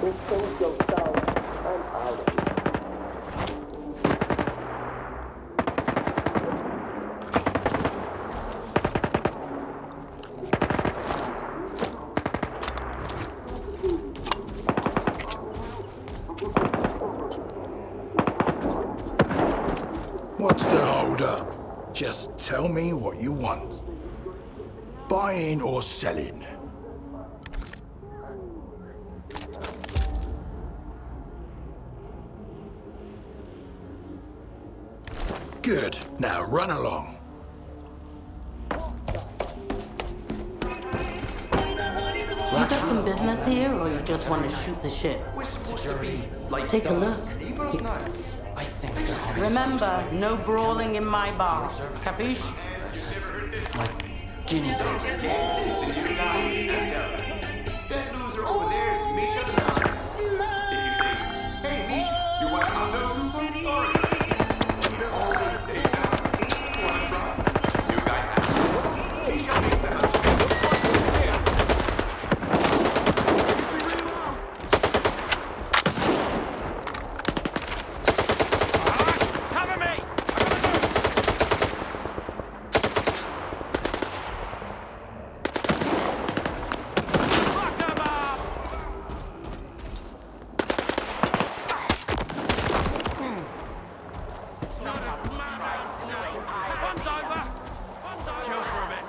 Rethink yourself and others. What's the holder? Just tell me what you want. Buying or selling? Good. Now run along. You got some business here, or you just want to shoot the shit? We're supposed to be like Take a look. neighbors now. I think they're having Remember, no brawling in my bar. Capiche? like guinea pigs. That loser over there is Misha the Dog. If you say, hey Misha, you want a hot dog? Or always takes out. Wanna try? You got that. Misha makes the house. Cover me! Fuck them up! One's over! One's over! Chill for a bit.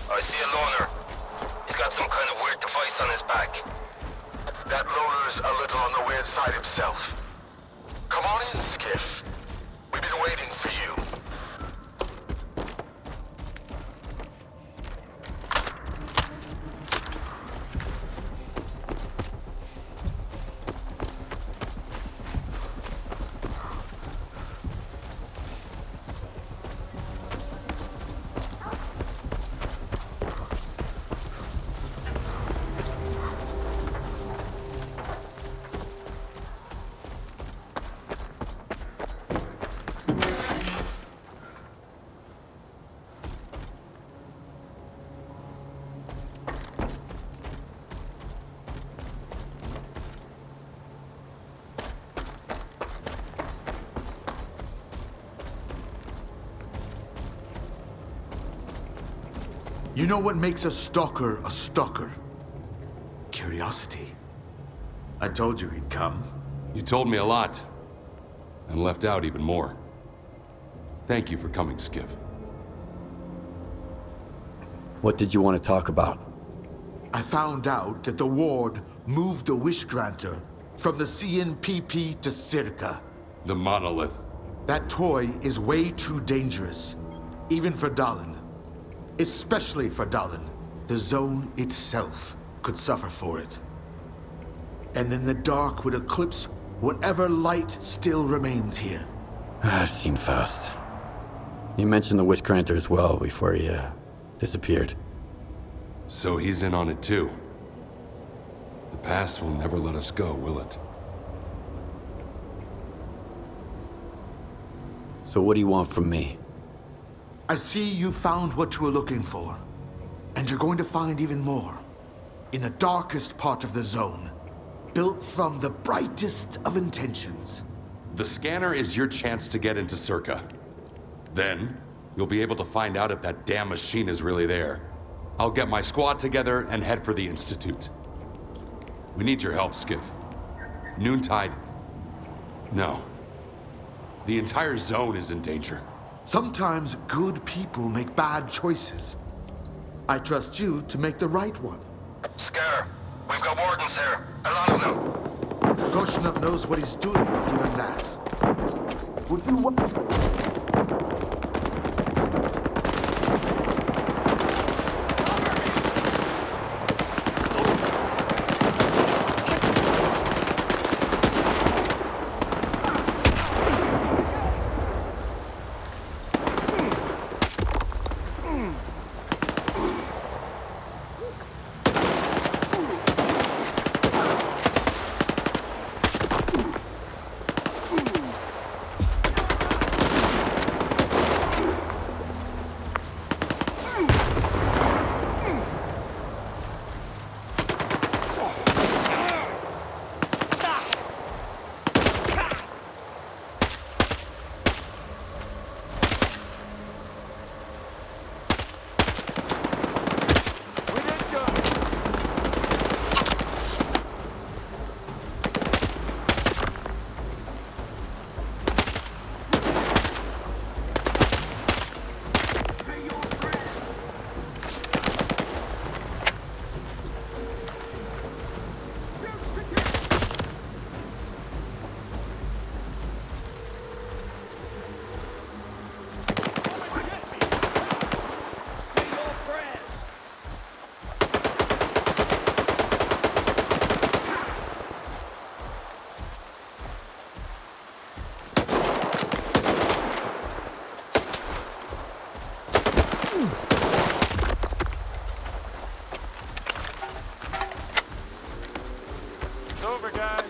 I see a loner. He's got some kind of weird device on his back. That loner's a little on the weird side himself. Come on in, Skiff. We've been waiting for you. You know what makes a stalker a stalker? Curiosity. I told you he'd come. You told me a lot, and left out even more. Thank you for coming, Skiff. What did you want to talk about? I found out that the ward moved the wish granter from the CNPP to S.T.A.L.K.E.R.2. The monolith. That toy is way too dangerous, even for Dallin. Especially for Dallin. The zone itself could suffer for it. And then the dark would eclipse whatever light still remains here. I've seen Faust. You mentioned the Witch-Granter as well before he, disappeared. So he's in on it too. The past will never let us go, will it? So what do you want from me? I see you found what you were looking for. And you're going to find even more. In the darkest part of the zone. Built from the brightest of intentions. The scanner is your chance to get into S.T.A.L.K.E.R.2. Then, you'll be able to find out if that damn machine is really there. I'll get my squad together and head for the Institute. We need your help, Skiff. Noontide... No. The entire zone is in danger. Sometimes good people make bad choices. I trust you to make the right one. S.T.A.L.K.E.R., we've got wardens here. A lot of them. Koshinov knows what he's doing, given that. Would you want...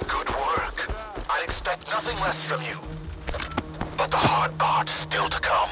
Good work. I'd expect nothing less from you. But the hard part is still to come.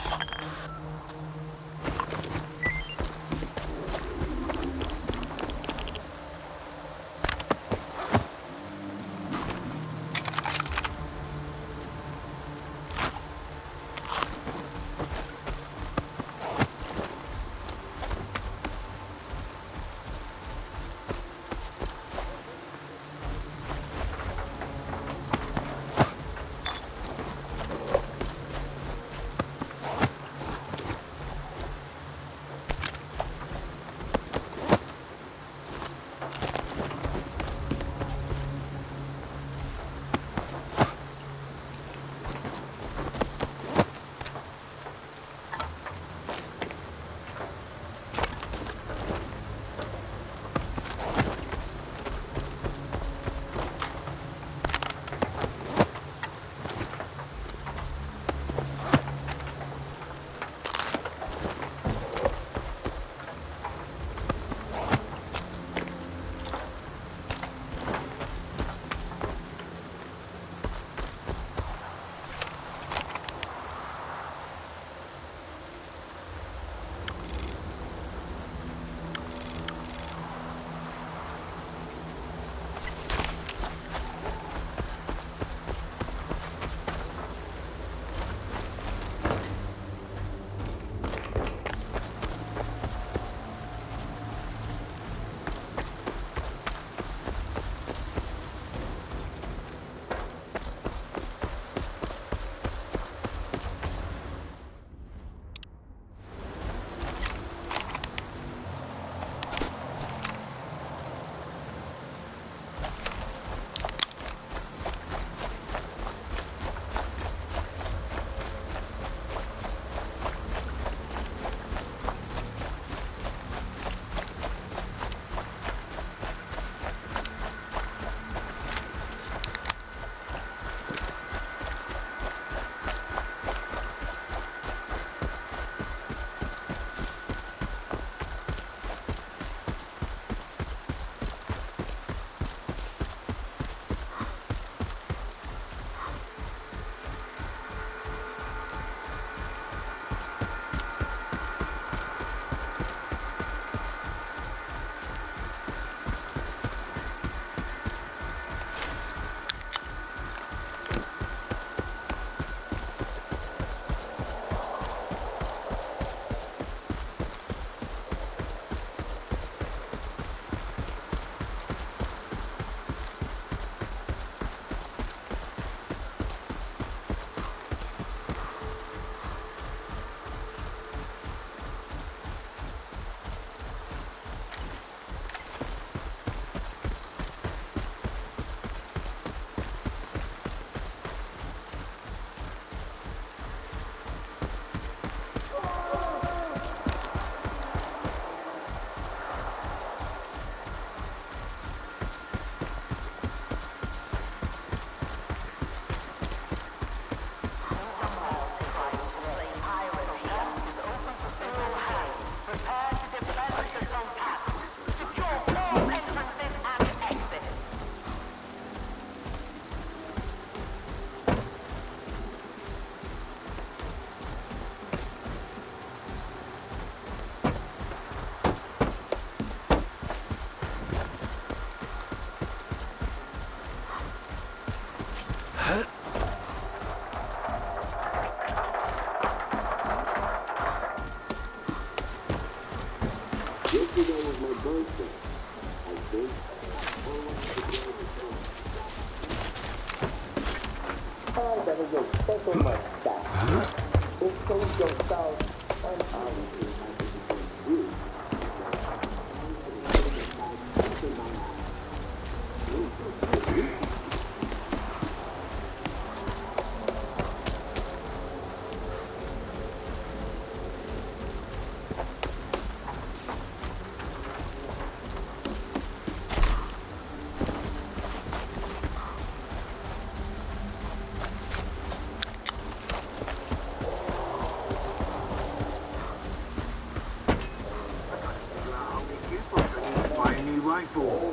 is a special mustache. Includes yourself and others. My new rifle.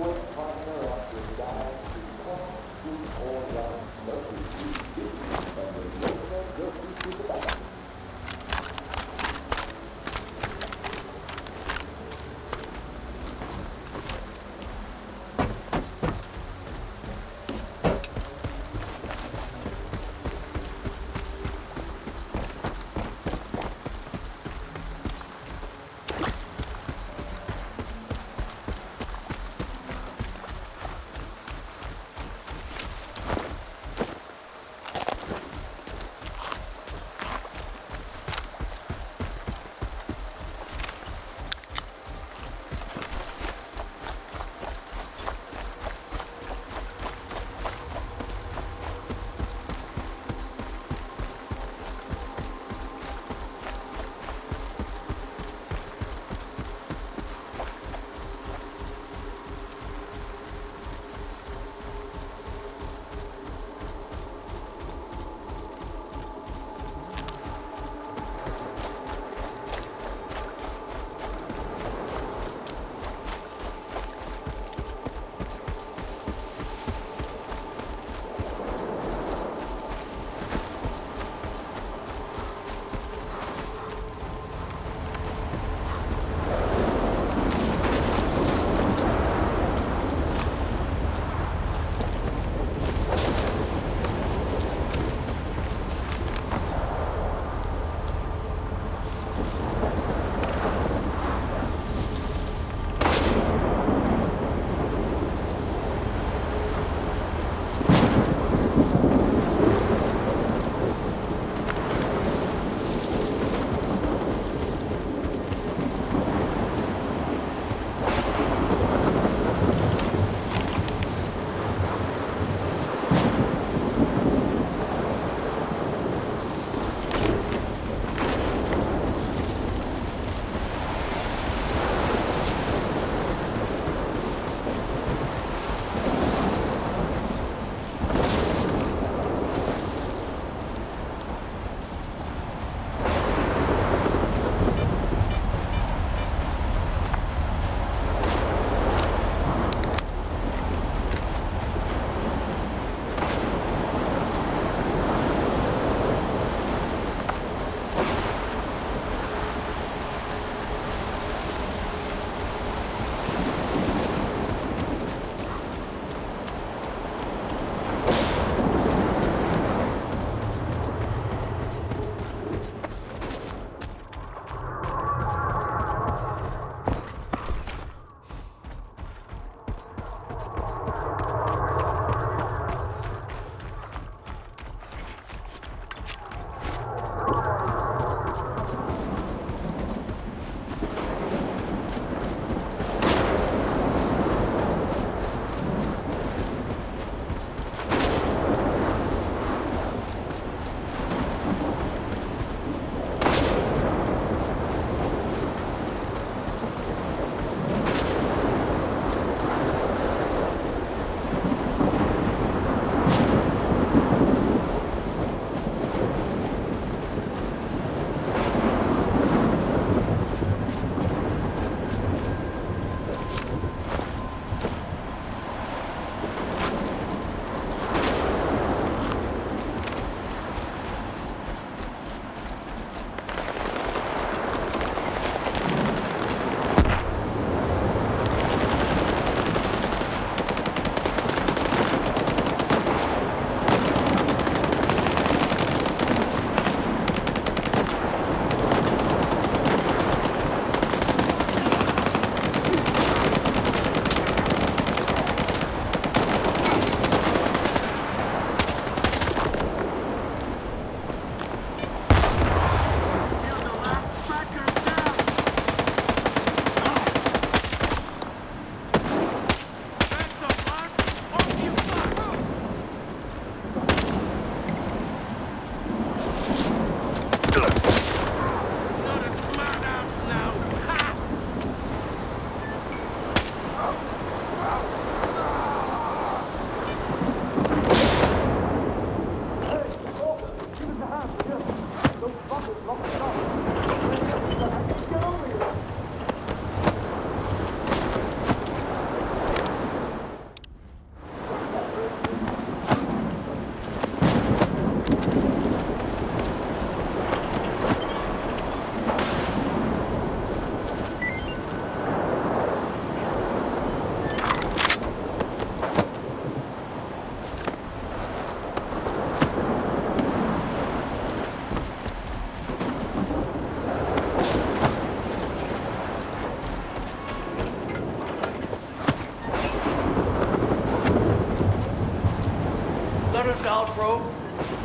us out, bro.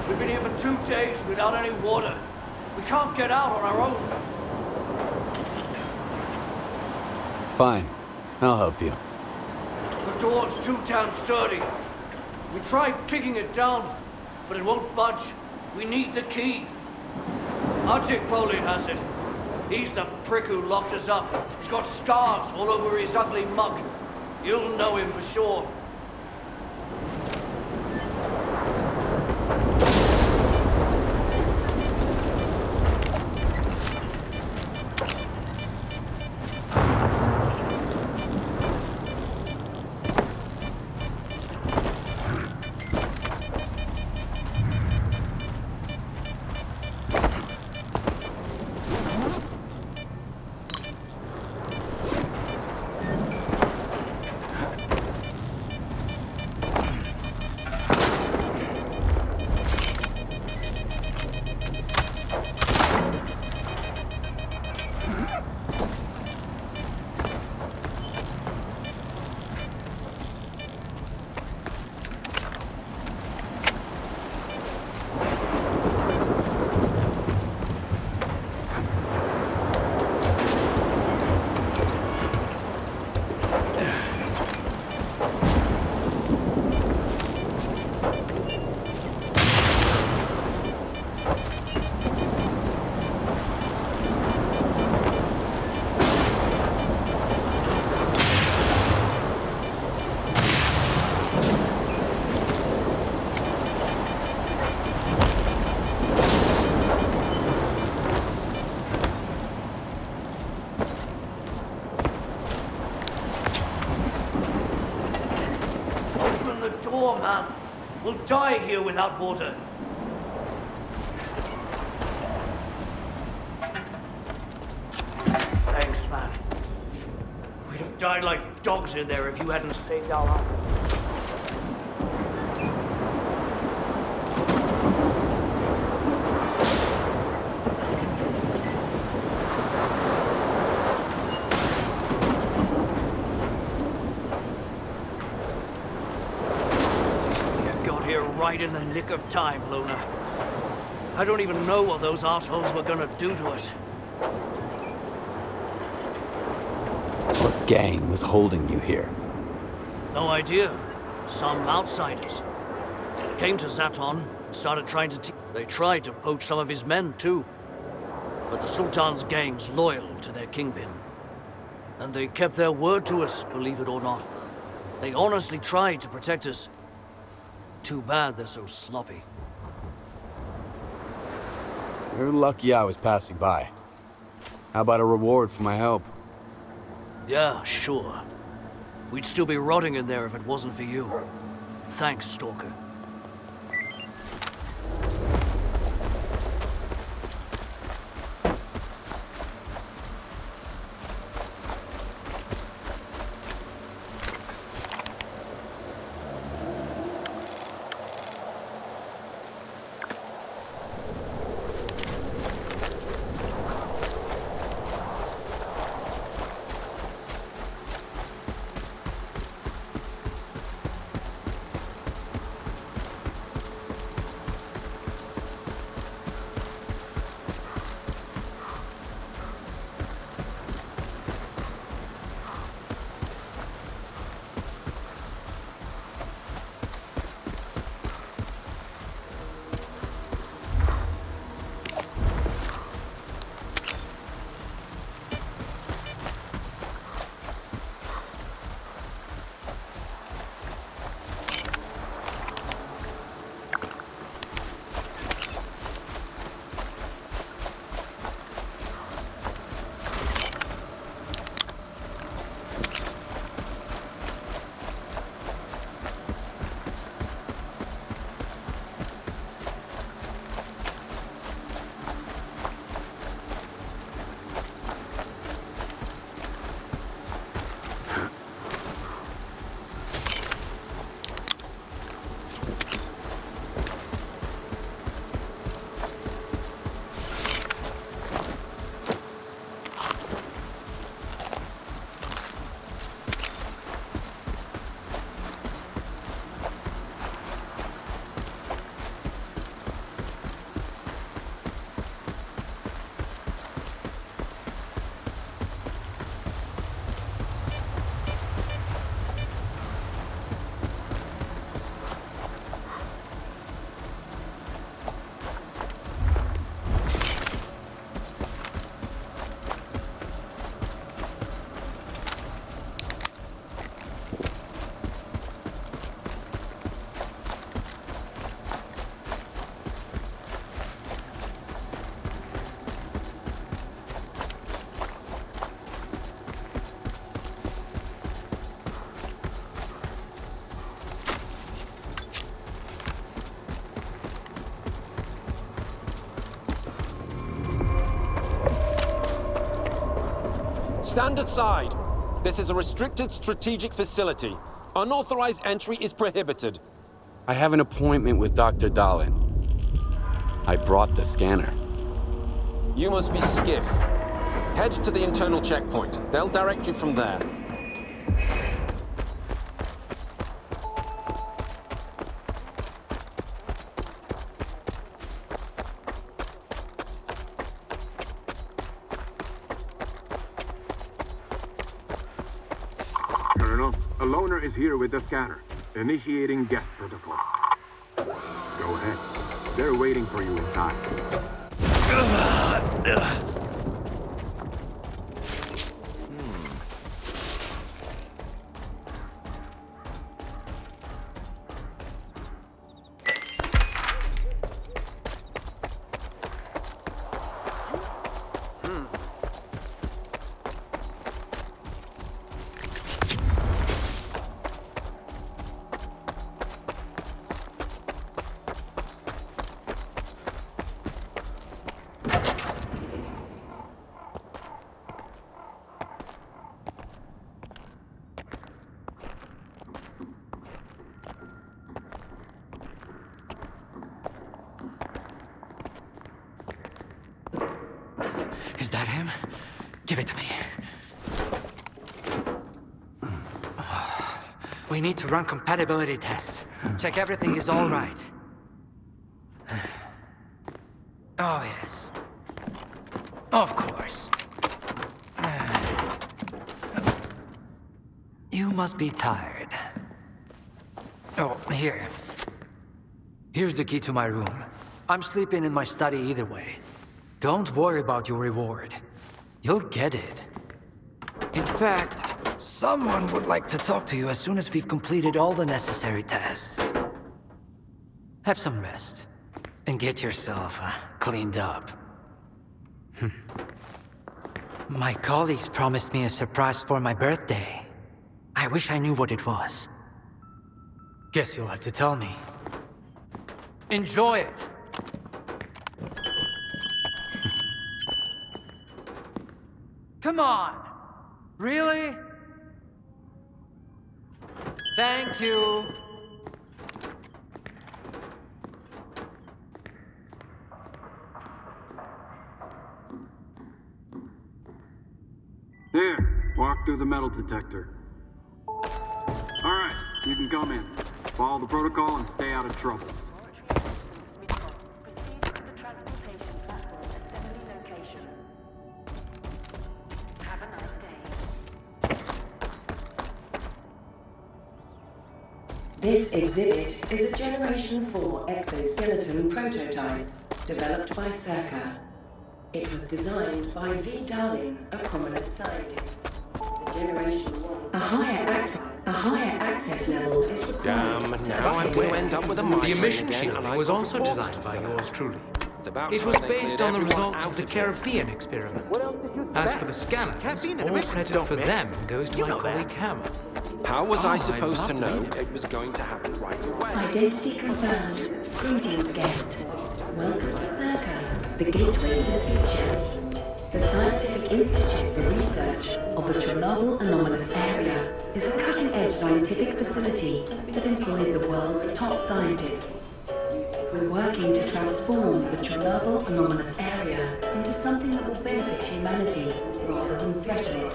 We've been here for 2 days without any water. We can't get out on our own. Fine. I'll help you. The door's too damn sturdy. We tried kicking it down, but it won't budge. We need the key. Ajik Foley has it. He's the prick who locked us up. He's got scars all over his ugly muck. You'll know him for sure. Door, man. We'll die here without water. Thanks, man. We'd have died like dogs in there if you hadn't stayed down on. Right in the nick of time, Luna. I don't even know what those assholes were gonna do to us. What gang was holding you here? No idea. Some outsiders. Came to Zaton and started trying to They tried to poach some of his men, too. But the Sultan's gang's loyal to their kingpin. And they kept their word to us, believe it or not. They honestly tried to protect us. Too bad they're so sloppy. You're lucky I was passing by. How about a reward for my help? Yeah, sure. We'd still be rotting in there if it wasn't for you. Thanks, Stalker. Stand aside. This is a restricted strategic facility. Unauthorized entry is prohibited. I have an appointment with Dr. Dahlin. I brought the scanner. You must be Skiff. Head to the internal checkpoint. They'll direct you from there. Colonel, a loner is here with the scanner. Initiating guest protocol. Go ahead. They're waiting for you inside. Is that him? Give it to me. We need to run compatibility tests. Check everything is all right. Oh, yes. Of course. You must be tired. Oh, here. Here's the key to my room. I'm sleeping in my study either way. Don't worry about your reward. You'll get it. In fact, someone would like to talk to you as soon as we've completed all the necessary tests. Have some rest, and get yourself cleaned up. My colleagues promised me a surprise for my birthday. I wish I knew what it was. Guess you'll have to tell me. Enjoy it! Come on! Really? Thank you! There, walk through the metal detector. Alright, you can come in. Follow the protocol and stay out of trouble. This exhibit is a Generation 4 exoskeleton prototype developed by S.T.A.L.K.E.R.2. It was designed by V. Dahlin, a prominent scientist. The Generation 1... A higher access level is required. Damn, now I'm going to end up with a migraine. The emission again, shielding and I was got also reported designed by for yours that. truly. It's about It time was they based cleared on the everyone results out of the of here. Caribbean experiment. What else did you As say? for the scanners, Caffeine and all emissions credit don't for mix. them goes to You my know that. colleague Hammer. How was I I'd supposed love to to know believe it. it was going to happen right away? Identity confirmed. Greetings, guest. Welcome to S.T.A.L.K.E.R., the gateway to the future. The Scientific Institute for Research of the Chernobyl Anomalous Area is a cutting-edge scientific facility that employs the world's top scientists. We're working to transform the Chernobyl Anomalous Area into something that will benefit humanity rather than threaten it.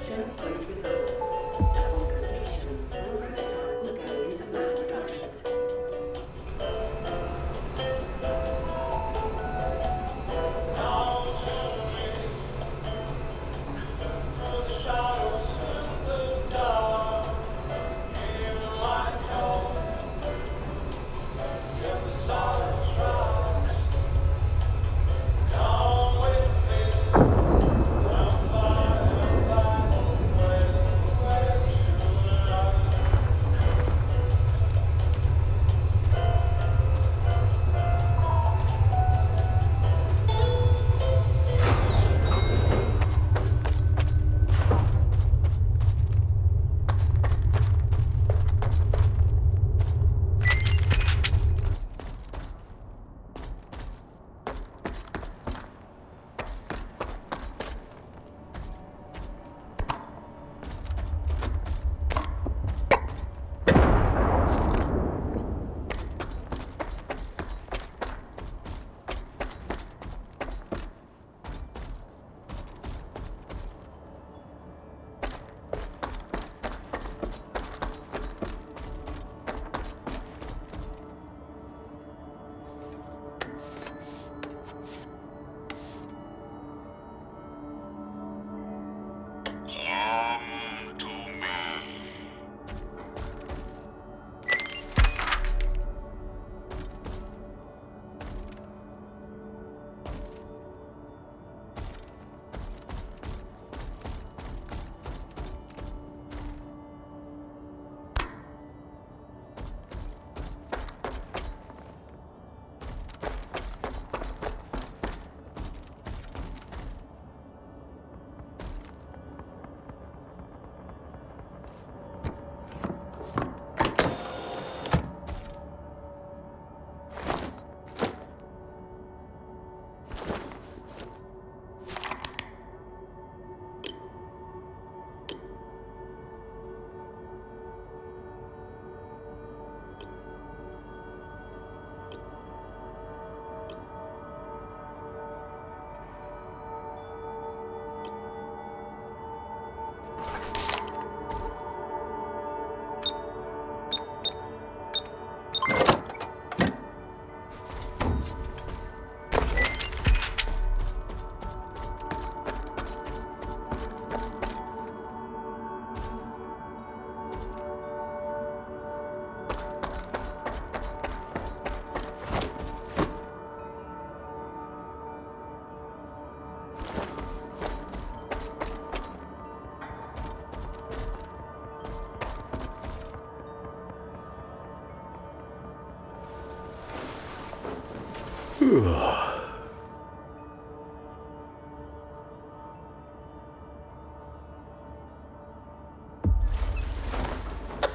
Show great results. Upon completion, the prototype will go into mass production.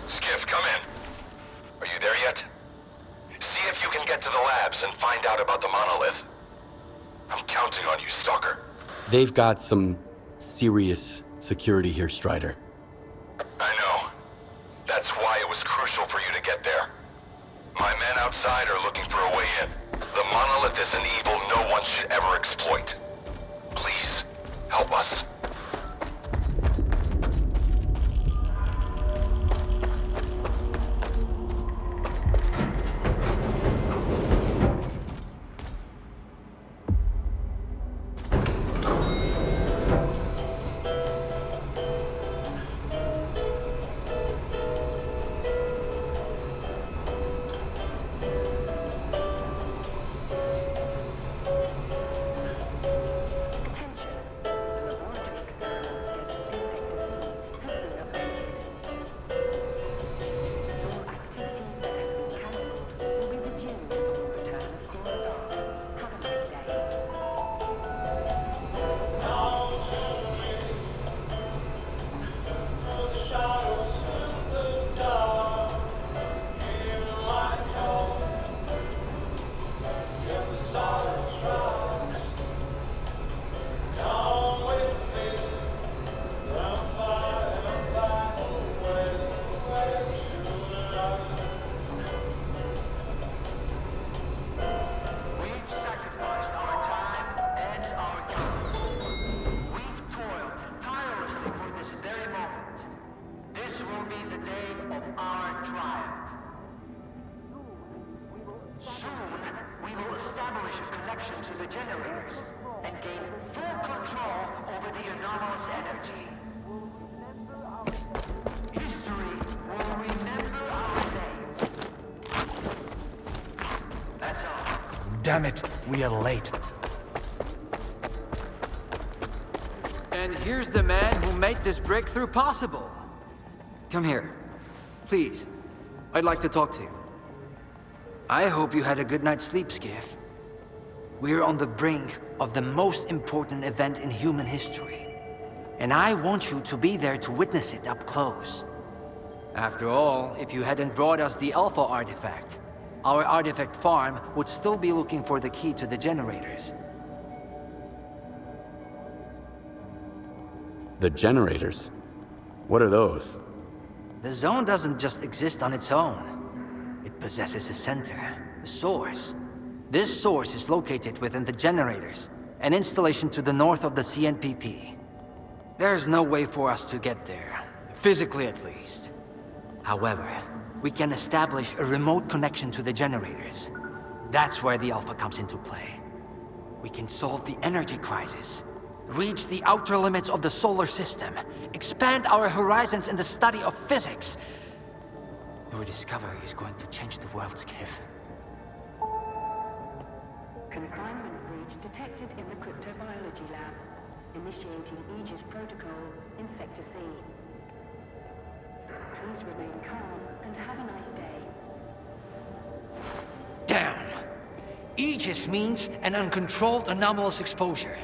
Skiff, come in. Are you there yet? See if you can get to the labs and find out about the monolith. I'm counting on you, Stalker. They've got some serious security here, Strider. I know. That's why it was crucial for you to get there. My men outside are looking for a way in. The monolith is an evil no one should ever exploit. Please, help us. Damn it, we are late. And here's the man who made this breakthrough possible. Come here. Please. I'd like to talk to you. I hope you had a good night's sleep, Skiff. We're on the brink of the most important event in human history. And I want you to be there to witness it up close. After all, if you hadn't brought us the Alpha artifact, our artifact farm would still be looking for the key to the generators. The generators? What are those? The zone doesn't just exist on its own. It possesses a center, a source. This source is located within the generators, an installation to the north of the CNPP. There's no way for us to get there, physically at least. However, we can establish a remote connection to the generators. That's where the Alpha comes into play. We can solve the energy crisis, reach the outer limits of the solar system, expand our horizons in the study of physics. Your discovery is going to change the world, Skiff. Confinement breach detected in the cryptobiology lab. Initiating Aegis protocol in Sector C. Please remain calm and have a nice day. Damn! Aegis means an uncontrolled anomalous exposure.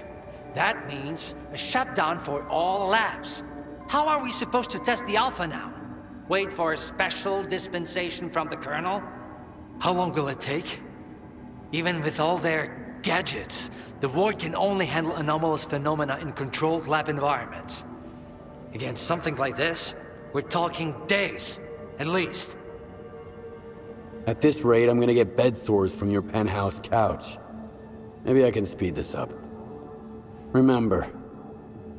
That means a shutdown for all labs. How are we supposed to test the Alpha now? Wait for a special dispensation from the Colonel? How long will it take? Even with all their gadgets, the Ward can only handle anomalous phenomena in controlled lab environments. Against something like this, we're talking days, at least. At this rate, I'm gonna get bed sores from your penthouse couch. Maybe I can speed this up. Remember,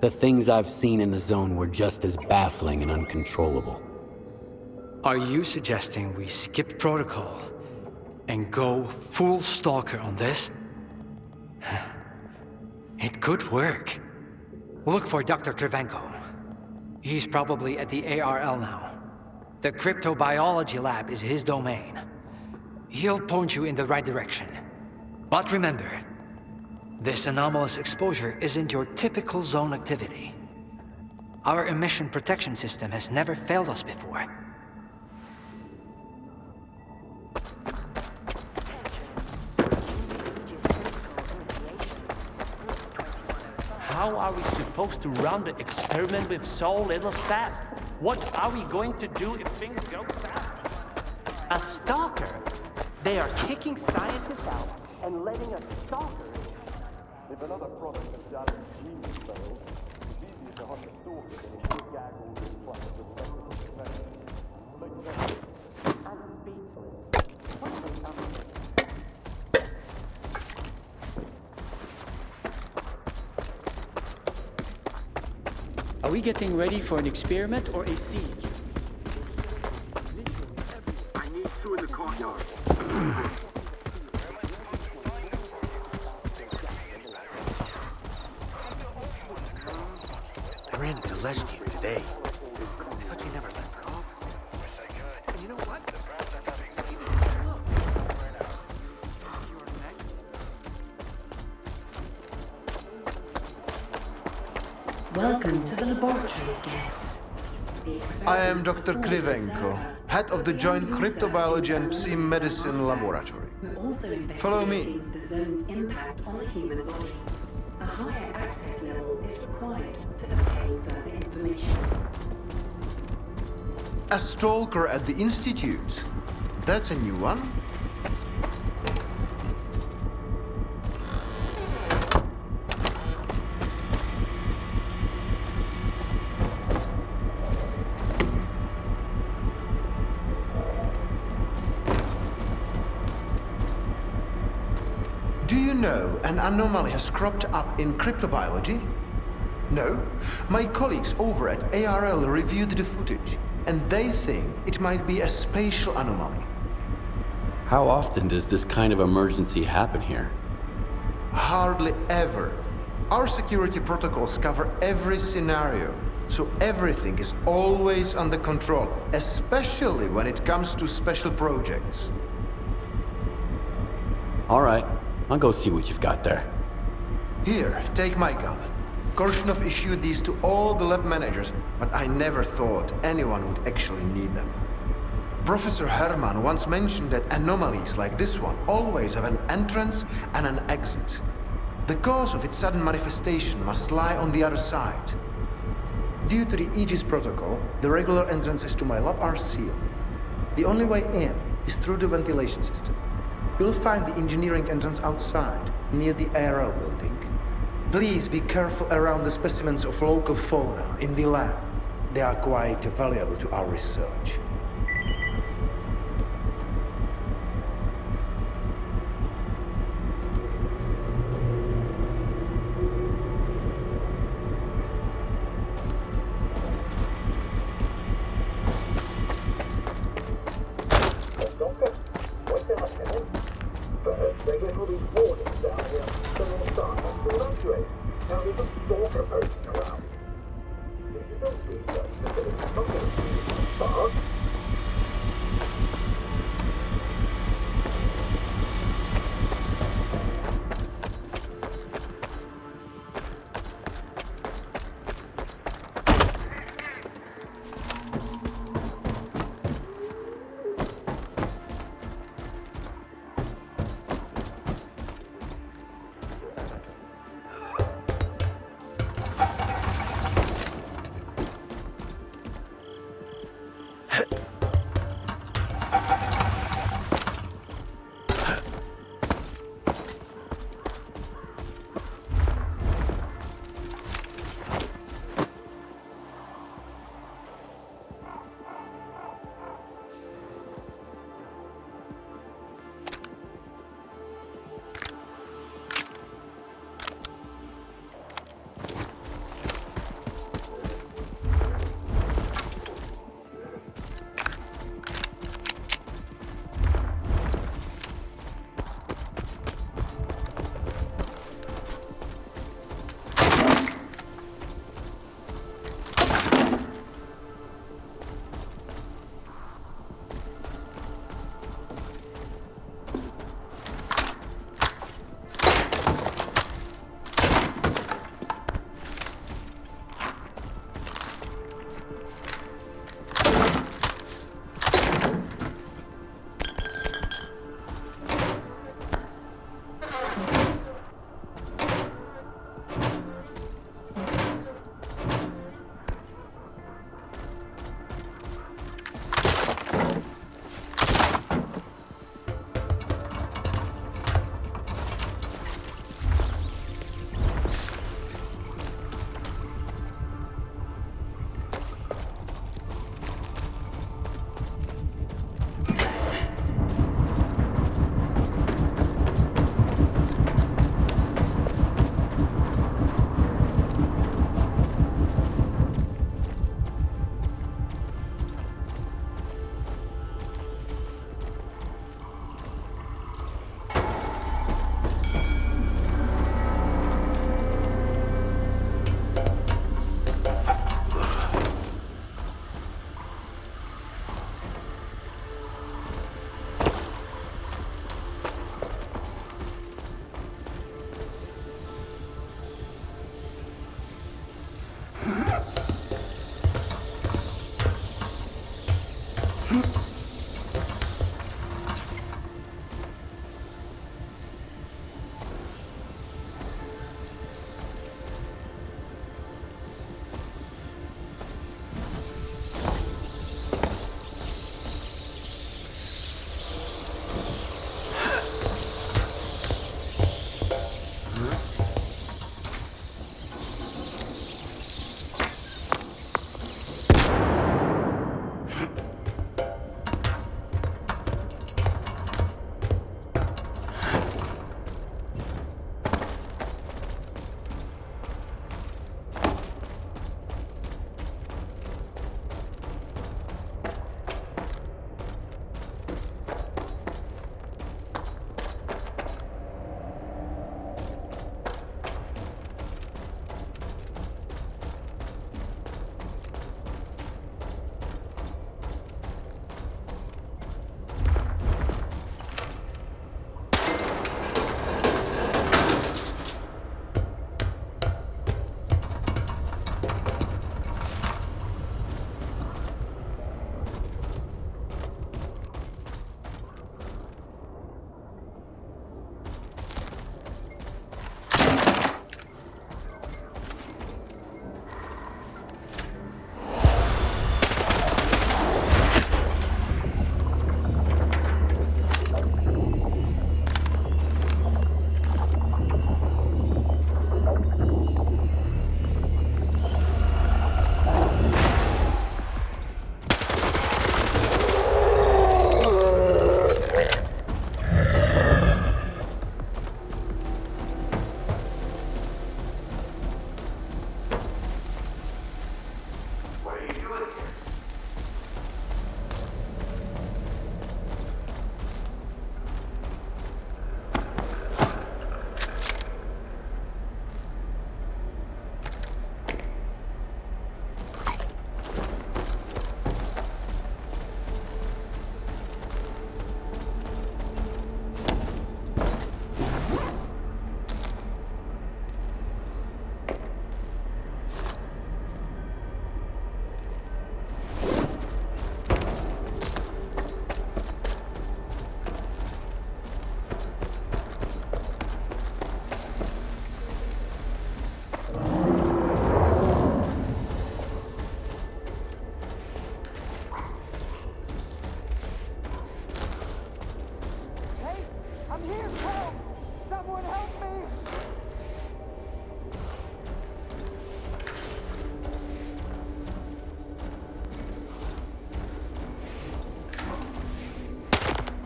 the things I've seen in the zone were just as baffling and uncontrollable. Are you suggesting we skip protocol and go full S.T.A.L.K.E.R. on this? It could work. Look for Dr. Krivenko. He's probably at the ARL now. The cryptobiology lab is his domain. He'll point you in the right direction. But remember, this anomalous exposure isn't your typical zone activity. Our emission protection system has never failed us before. How are we supposed to run the experiment with so little staff? What are we going to do if things go south? A stalker? They are kicking scientists out and letting a stalker in. If another product of Dallas' genius fails, it's easier to hunt a stalker than a sheer gaggle with flash of electrical defense. I'm speechless. What's the number? Are we getting ready for an experiment or a siege? I need two in the courtyard. I ran into S.T.A.L.K.E.R.2 today. I thought you never left her office. And you know what? Welcome to the laboratory, guest. I am Dr. Krivenko, head of the Joint Cryptobiology and Psi Medicine Laboratory. Follow me. The zone's impact on the human body. A higher access level is required to obtain further information. A stalker at the Institute. That's a new one. Do you know an anomaly has cropped up in cryptobiology? No? My colleagues over at ARL reviewed the footage, and they think it might be a spatial anomaly. How often does this kind of emergency happen here? Hardly ever. Our security protocols cover every scenario, so everything is always under control, especially when it comes to special projects. All right, I'll go see what you've got there. Here, take my gun. Korshunov issued these to all the lab managers, but I never thought anyone would actually need them. Professor Herman once mentioned that anomalies like this one always have an entrance and an exit. The cause of its sudden manifestation must lie on the other side. Due to the Aegis protocol, the regular entrances to my lab are sealed. The only way in is through the ventilation system. You'll find the engineering entrance outside, near the ARL building. Please be careful around the specimens of local fauna in the lab. They are quite valuable to our research. They get all these warnings down here, so they'll start us to evacuate. Now there's a stalker posting around. If you don't research the village, it's not going to be fast.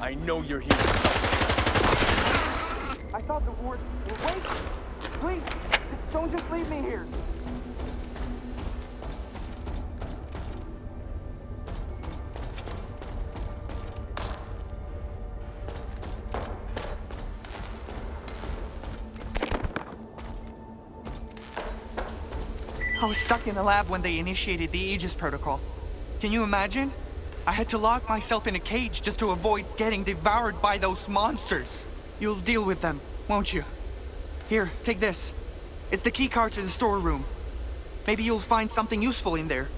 I know you're here. I thought the wards were waiting. Please, don't just leave me here. I was stuck in the lab when they initiated the Aegis protocol. Can you imagine? I had to lock myself in a cage just to avoid getting devoured by those monsters. You'll deal with them, won't you? Here, take this. It's the key card to the storeroom. Maybe you'll find something useful in there.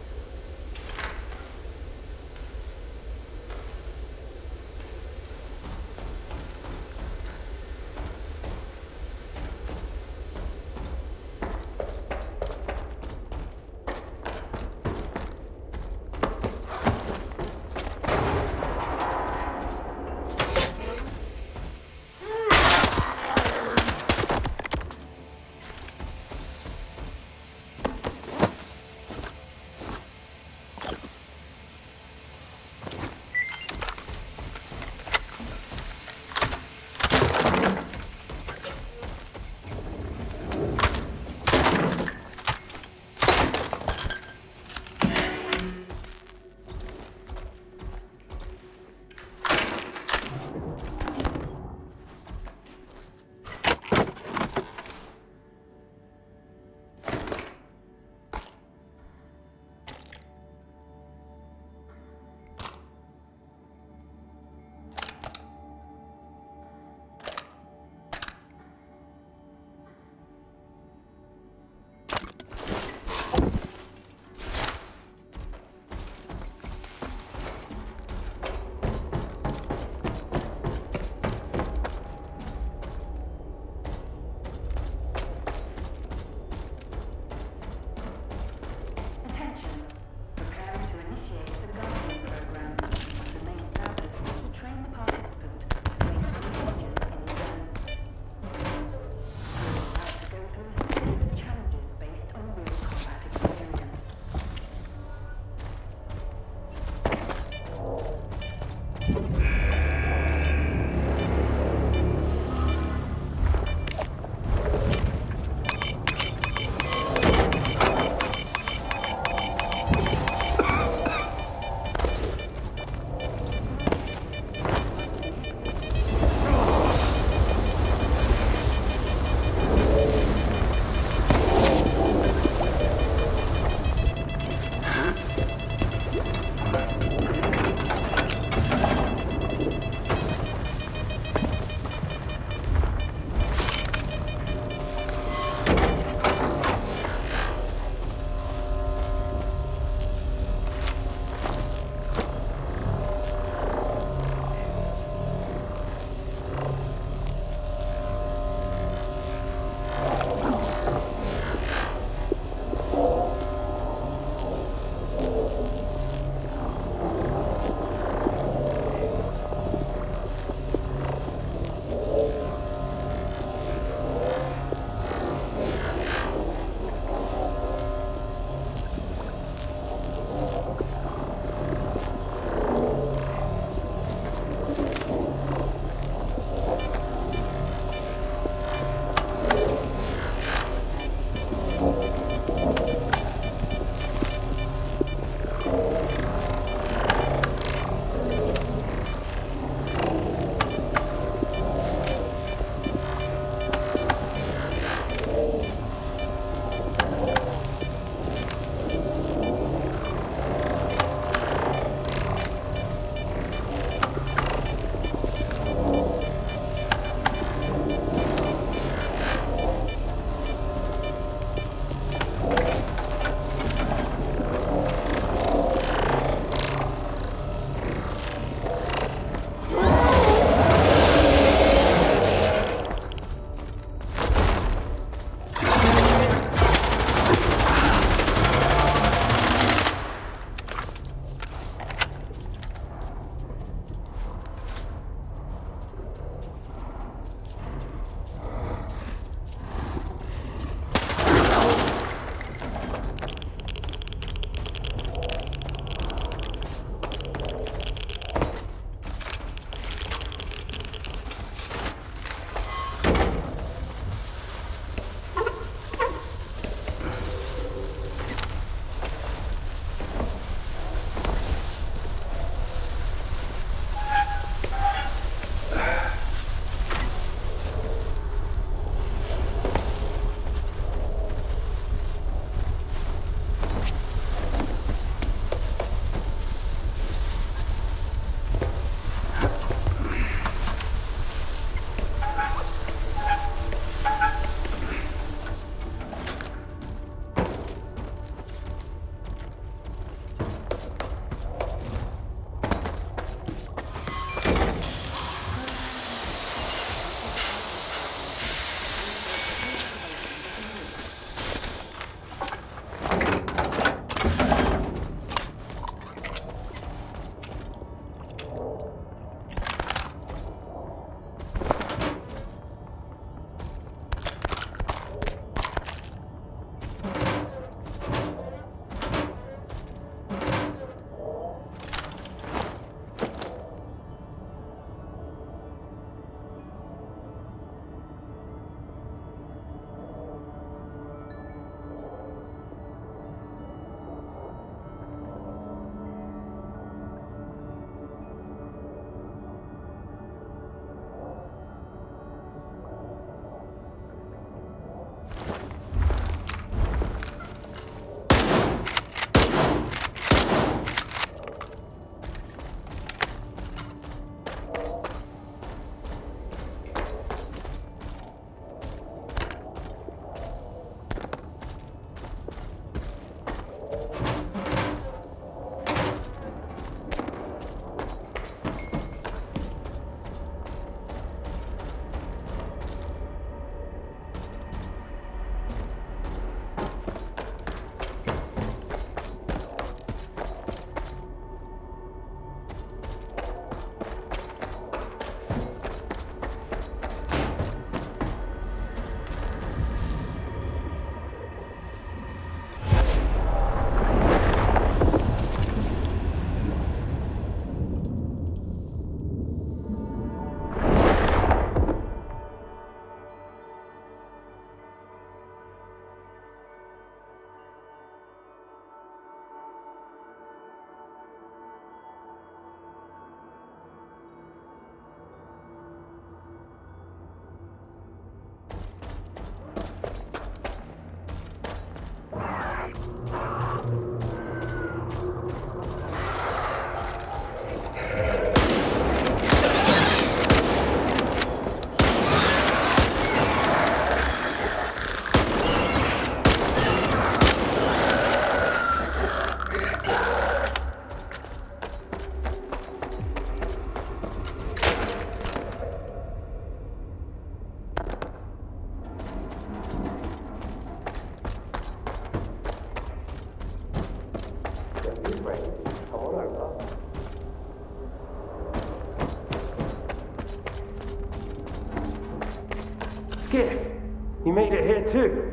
you're here too.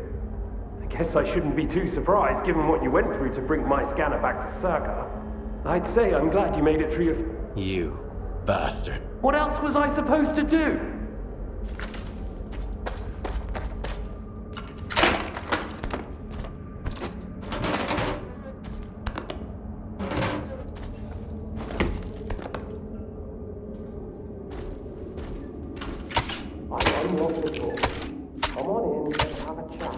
I guess I shouldn't be too surprised given what you went through to bring my scanner back to S.T.A.L.K.E.R. I'd say I'm glad you made it through your... You bastard. What else was I supposed to do? I'm not the door. Come on in and have a chat.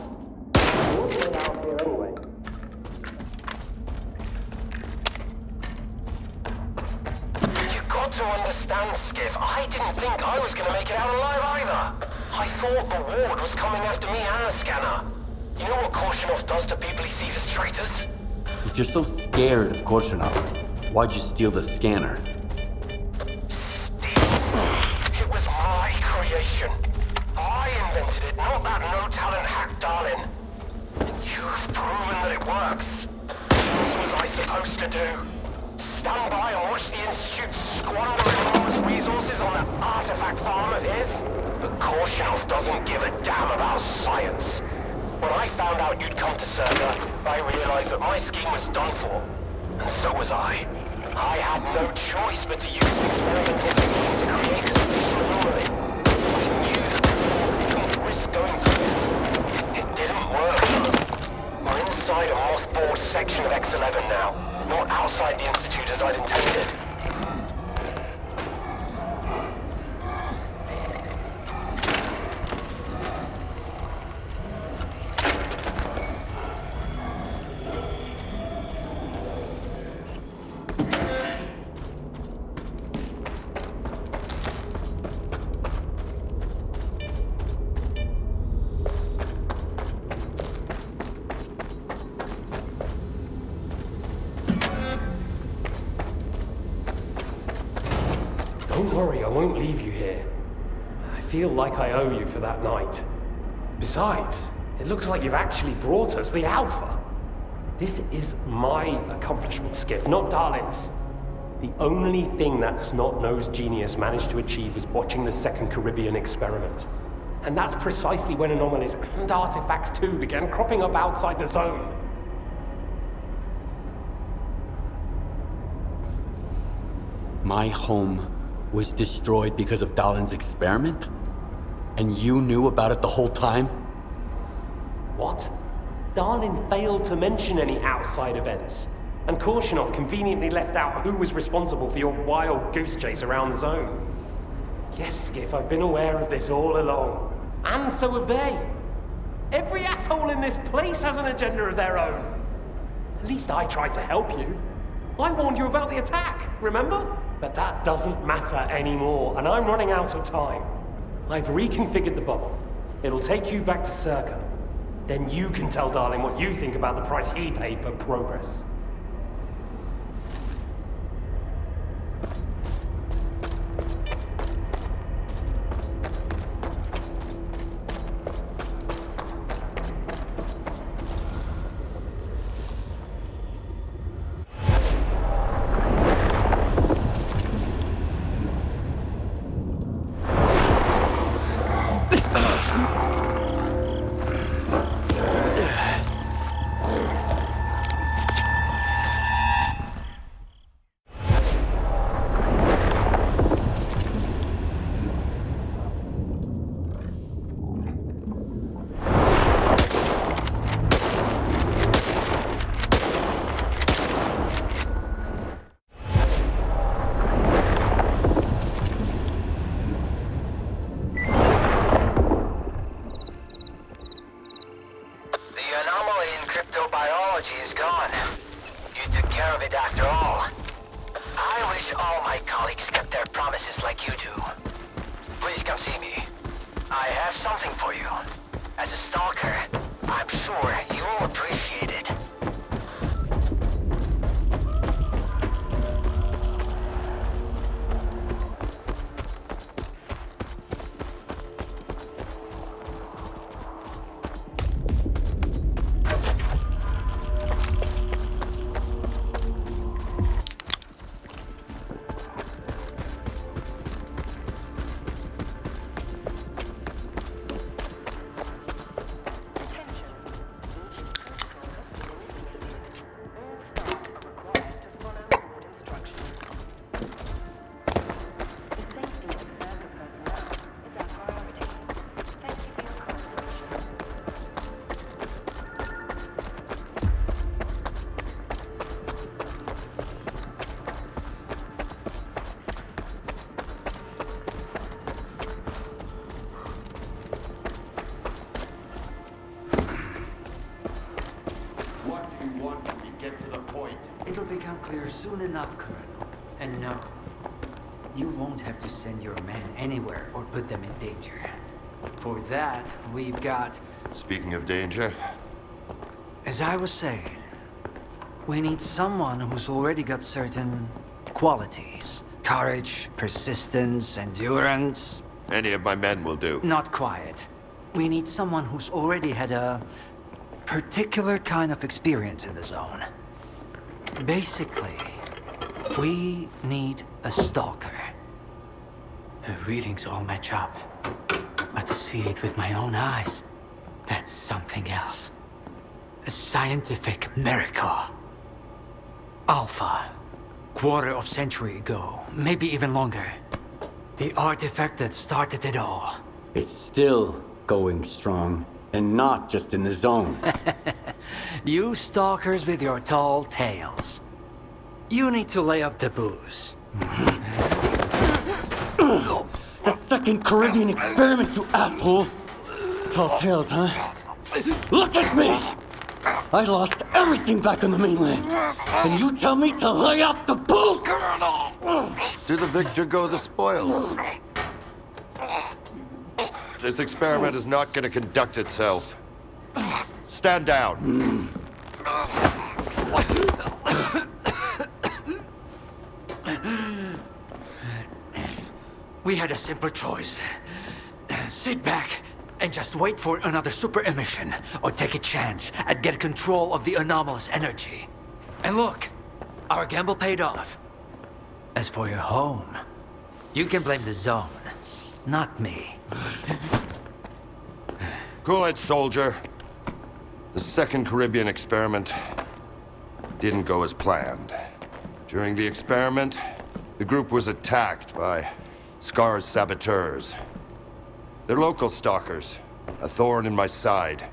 You're still out here anyway. You got to understand, Skiff. I didn't think I was going to make it out alive either. I thought the ward was coming after me and the scanner. You know what Korshinov does to people he sees as traitors? If you're so scared of Korshinov, why'd you steal the scanner? It was my creation. I invented it, not that no-talent hack Darlin. And you've proven that it works. What was I supposed to do? Stand by and watch the Institute squander enormous resources on that artifact farm of his? But Korshinov doesn't give a damn about science. When I found out you'd come to S.T.A.L.K.E.R., I realized that my scheme was done for. And so was I. I had no choice but to use the experimental technique to create this special anomaly. I knew that the world couldn't risk going through it. It didn't work. We're inside a mothballed section of X-11 now, not outside the Institute as I'd intended. Don't worry, I won't leave you here. I feel like I owe you for that night. Besides, it looks like you've actually brought us the Alpha. This is my accomplishment, Skiff, not Darlin's. The only thing that snot-nosed genius managed to achieve was watching the Second Caribbean experiment. And that's precisely when anomalies and artifacts too began cropping up outside the zone. My home was destroyed because of Dalin's experiment? And you knew about it the whole time? What? Darlin failed to mention any outside events, and Korshinov conveniently left out who was responsible for your wild goose chase around the zone. Yes, Skiff, I've been aware of this all along. And so have they. Every asshole in this place has an agenda of their own. At least I tried to help you. I warned you about the attack, remember? But that doesn't matter anymore, and I'm running out of time. I've reconfigured the bubble. It'll take you back to S.T.A.L.K.E.R. Then you can tell Darlin what you think about the price he paid for progress. Is gone. You took care of it after all. I wish all my colleagues kept their promises like you do. Please come see me. I have something for you. As a stalker, I'm sure you'll appreciate it. It'll become clear soon enough, Colonel. And no, you won't have to send your men anywhere or put them in danger. For that, we've got... Speaking of danger... As I was saying, we need someone who's already got certain qualities. Courage, persistence, endurance. Any of my men will do. Not quiet. We need someone who's already had a particular kind of experience in the zone. Basically, we need a stalker. The readings all match up. But to see it with my own eyes, that's something else. A scientific miracle. Alpha. Quarter of century ago, maybe even longer. The artifact that started it all. It's still going strong, and not just in the zone. You stalkers with your tall tales. You need to lay up the booze. The second Caribbean experiment, you asshole! Tall tales, huh? Look at me! I lost everything back on the mainland. And you tell me to lay off the booze? To the victor go the spoils. This experiment is not going to conduct itself. Stand down. We had a simple choice. Sit back and just wait for another super emission, or take a chance at get control of the anomalous energy. And look, our gamble paid off. As for your home, you can blame the zone, not me. Cool it, soldier. The second Caribbean experiment didn't go as planned. During the experiment, the group was attacked by S.T.A.L.K.E.R.'s saboteurs. They're local stalkers, a thorn in my side.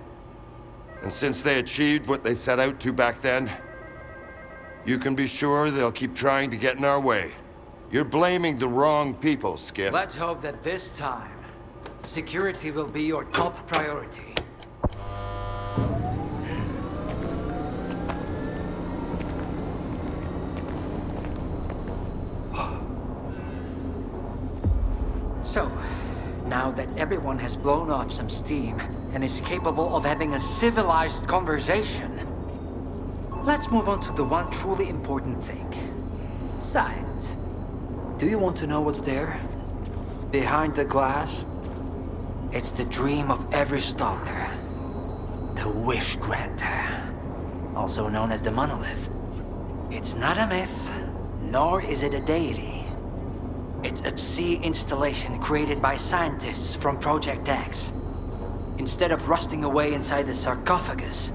And since they achieved what they set out to back then, you can be sure they'll keep trying to get in our way. You're blaming the wrong people, Skiff. Let's hope that this time, security will be your top priority. So, now that everyone has blown off some steam and is capable of having a civilized conversation, let's move on to the one truly important thing. Science. Do you want to know what's there? Behind the glass? It's the dream of every stalker. The wish granter. Also known as the monolith. It's not a myth, nor is it a deity. It's a sea installation created by scientists from Project X. Instead of rusting away inside the sarcophagus,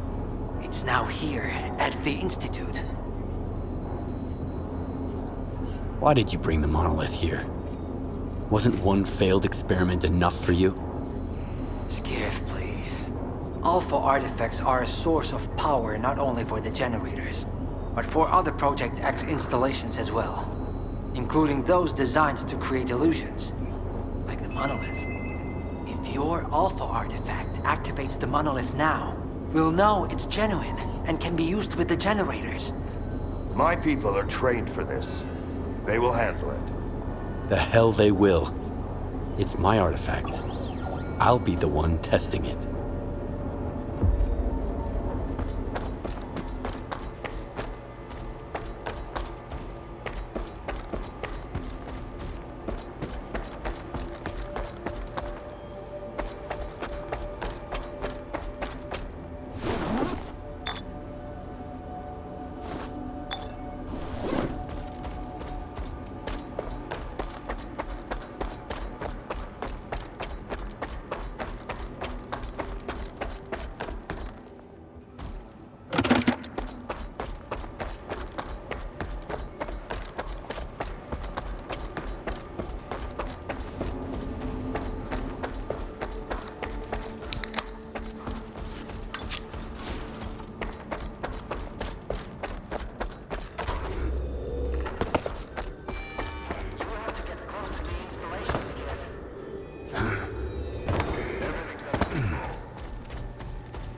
it's now here at the Institute. Why did you bring the monolith here? Wasn't one failed experiment enough for you? Skiff, please. Alpha artifacts are a source of power not only for the generators, but for other Project X installations as well. Including those designed to create illusions, like the monolith. If your Alpha artifact activates the monolith now, we'll know it's genuine and can be used with the generators. My people are trained for this. They will handle it. The hell they will. It's my artifact. I'll be the one testing it.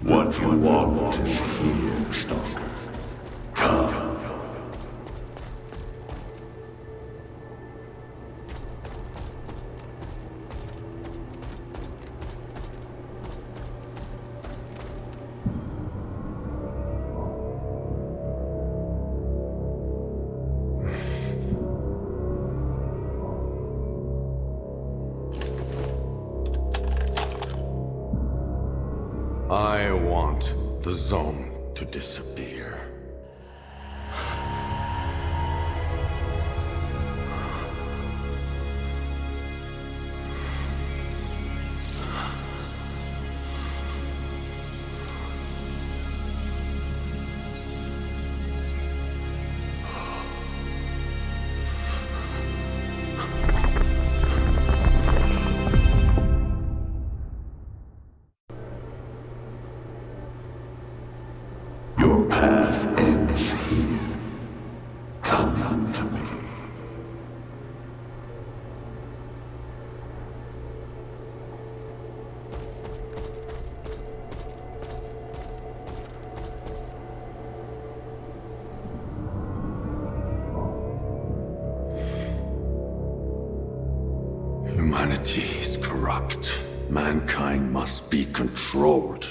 What you want is here, Stalker. Come, I want the zone to disappear. Your path ends here. Come to me. Humanity is corrupt. Mankind must be controlled.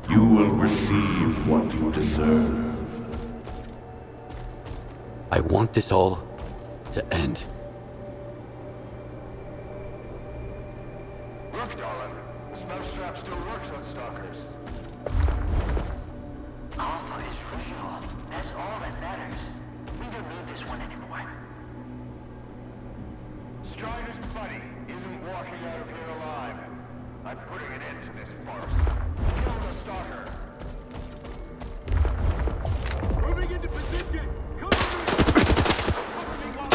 You will receive what you deserve. I want this all to end. Look, darling. The smell strap still works on stalkers. Alpha is real. That's all that matters. We don't need this one anymore. Strider's buddy isn't walking out of here alive. I'm putting an end to this farce. Kill the stalker. Moving into position. Cover me. Cover me while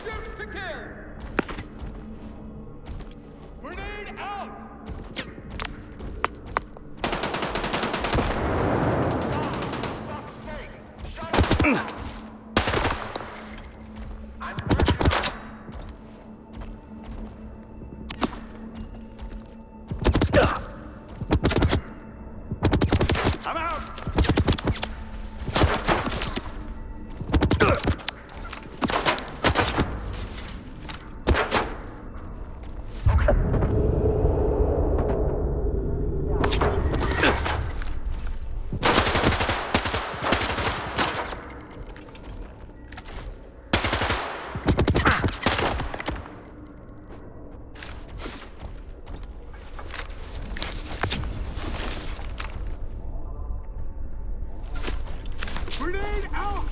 Shoot to kill. Grenade out. I'm out! Grenade out!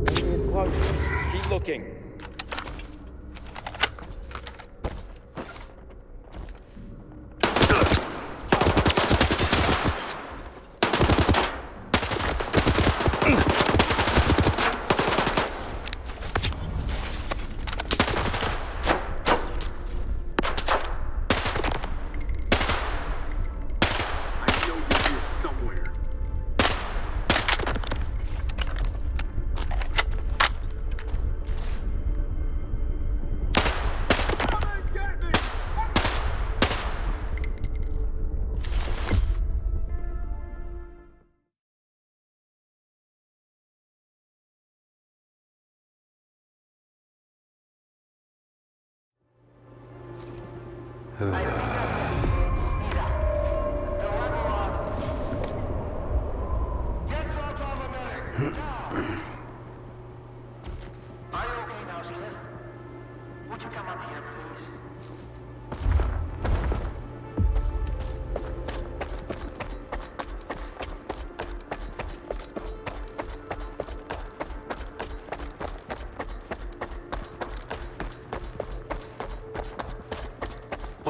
Enemy is close. Keep looking. Are you okay now, Caesar? Would you come up here, please?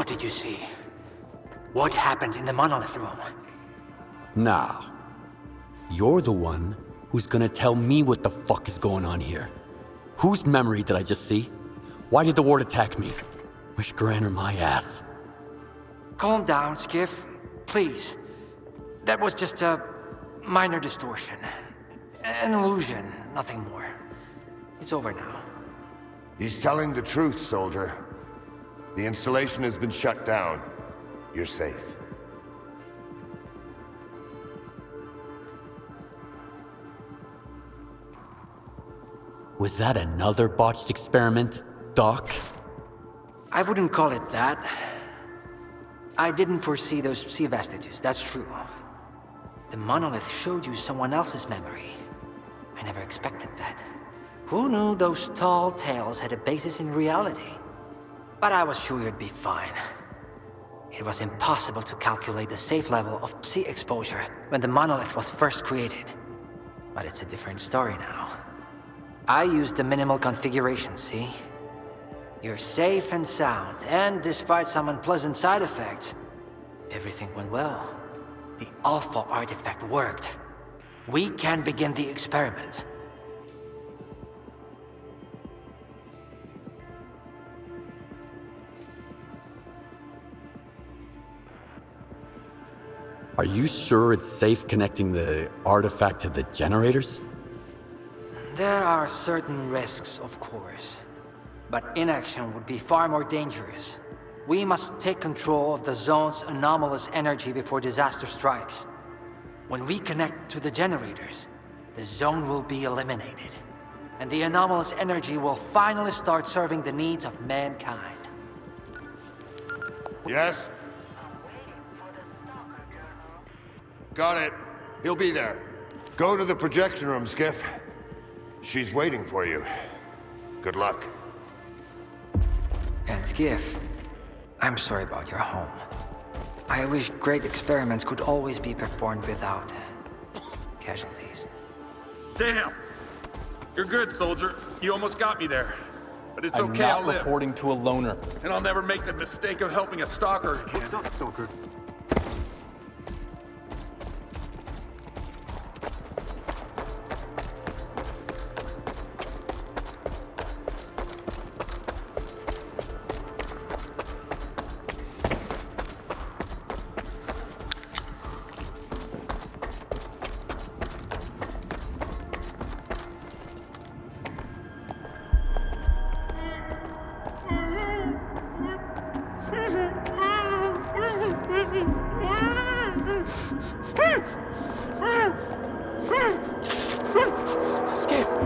What did you see? What happened in the monolith room? Now, you're the one who's gonna tell me what the fuck is going on here. Whose memory did I just see? Why did the ward attack me? Wish Granner my ass. Calm down, Skiff. Please. That was just a minor distortion. An illusion, nothing more. It's over now. He's telling the truth, soldier. The installation has been shut down. You're safe. Was that another botched experiment, Doc? I wouldn't call it that. I didn't foresee those sea vestiges, that's true. The monolith showed you someone else's memory. I never expected that. Who knew those tall tales had a basis in reality? But I was sure you'd be fine. It was impossible to calculate the safe level of sea exposure when the monolith was first created. But it's a different story now. I used the minimal configuration, see? You're safe and sound, and despite some unpleasant side effects, everything went well. The Alpha artifact worked. We can begin the experiment. Are you sure it's safe connecting the artifact to the generators? There are certain risks, of course. But inaction would be far more dangerous. We must take control of the zone's anomalous energy before disaster strikes. When we connect to the generators, the zone will be eliminated. And the anomalous energy will finally start serving the needs of mankind. Yes? Got it. He'll be there. Go to the projection room, Skiff. She's waiting for you. Good luck. And Skiff, I'm sorry about your home. I wish great experiments could always be performed without casualties. Damn! You're good, soldier. You almost got me there. But it's okay, I'll live. I'm not reporting to a loner. And I'll never make the mistake of helping a stalker again. Stalker.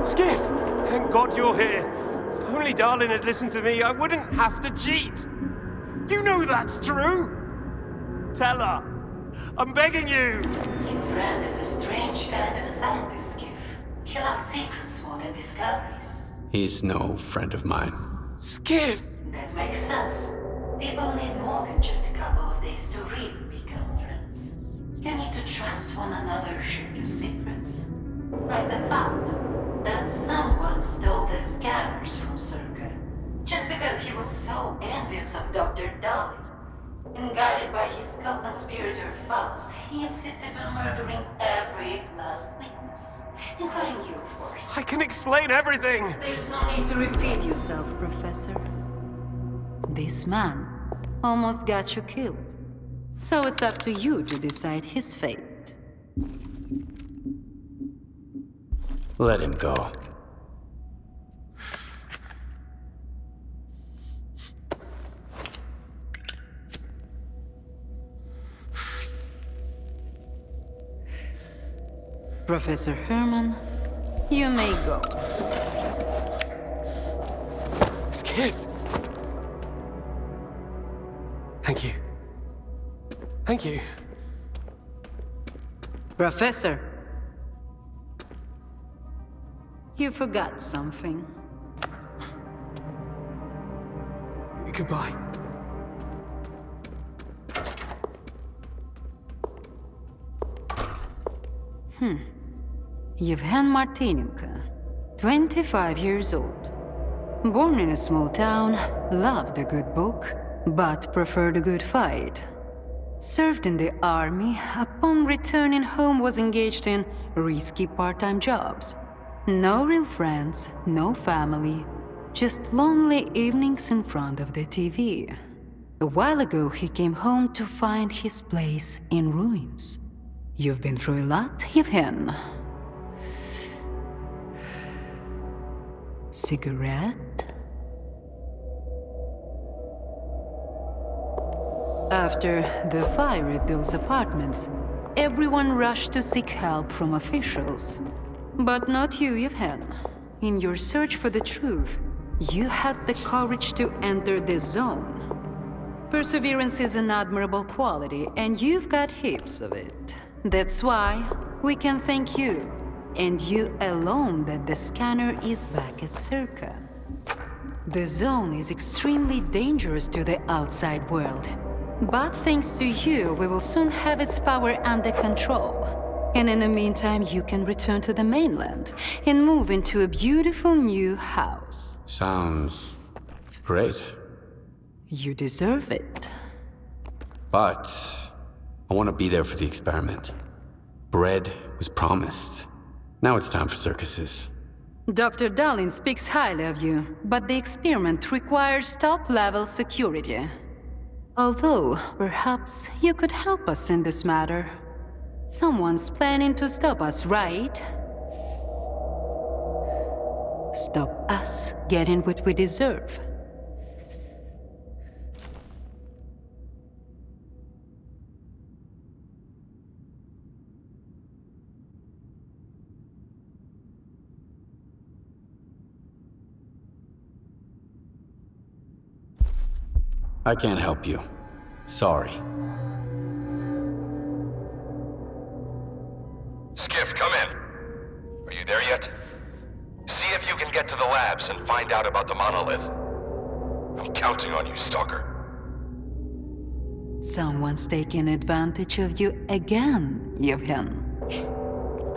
Skiff! Thank God you're here. If only Darlin had listened to me, I wouldn't have to cheat. You know that's true. Tell her. I'm begging you. Your friend is a strange kind of scientist, Skiff. He loves secrets more than discoveries. He's no friend of mine. Skiff! That makes sense. People need more than just a couple of days to really become friends. You need to trust one another, share your secrets. Like the fact that someone stole the scanners from S.T.A.L.K.E.R.2 just because he was so envious of Dr. Darlin. And guided by his co-conspirator Faust, he insisted on murdering every last witness, including you, of course. I can explain everything! There's no need to repeat yourself, Professor. This man almost got you killed. So it's up to you to decide his fate. Let him go. Professor Herman, you may go. Skip! Thank you. Thank you. Professor, you forgot something. Goodbye. Yevhen Martinenko, 25 years old. Born in a small town, loved a good book, but preferred a good fight. Served in the army, upon returning home was engaged in risky part-time jobs. No real friends, no family, just lonely evenings in front of the TV. A while ago, he came home to find his place in ruins. You've been through a lot, Yevhen. Cigarette? After the fire at those apartments, everyone rushed to seek help from officials. But not you, Yevhen. In your search for the truth, you had the courage to enter the zone. Perseverance is an admirable quality, and you've got heaps of it. That's why we can thank you, and you alone, that the scanner is back at S.T.A.L.K.E.R. The zone is extremely dangerous to the outside world. But thanks to you, we will soon have its power under control. And in the meantime, you can return to the mainland and move into a beautiful new house. Sounds great. You deserve it. But I want to be there for the experiment. Bread was promised. Now it's time for circuses. Dr. Darling speaks highly of you, but the experiment requires top-level security. Although, perhaps you could help us in this matter. Someone's planning to stop us, right? Stop us getting what we deserve. I can't help you. Sorry. Skiff, come in. Are you there yet? See if you can get to the labs and find out about the monolith. I'm counting on you, S.T.A.L.K.E.R. Someone's taking advantage of you again, Yevhen.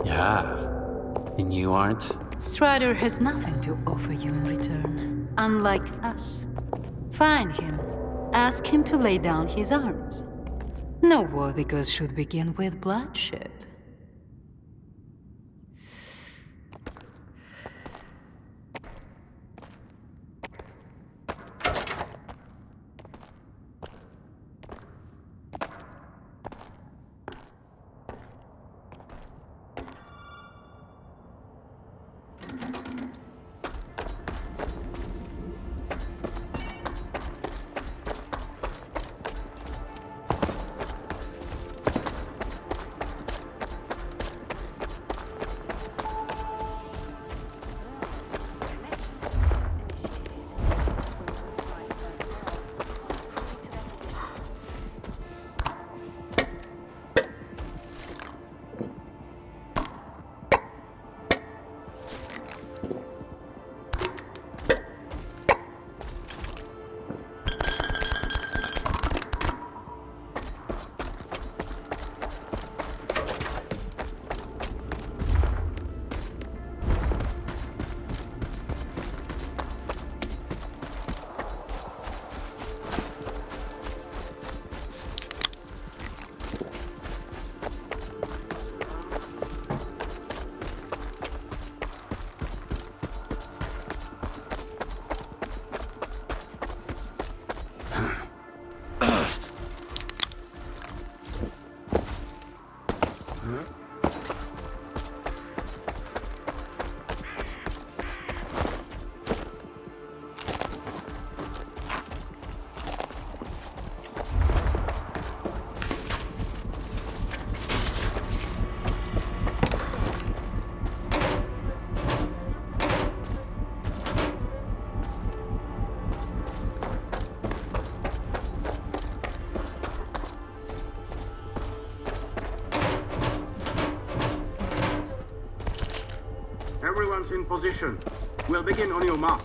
Yeah. And you aren't? Strider has nothing to offer you in return, unlike us. Find him. Ask him to lay down his arms. No war because should begin with bloodshed. Everyone's in position. We'll begin on your mark.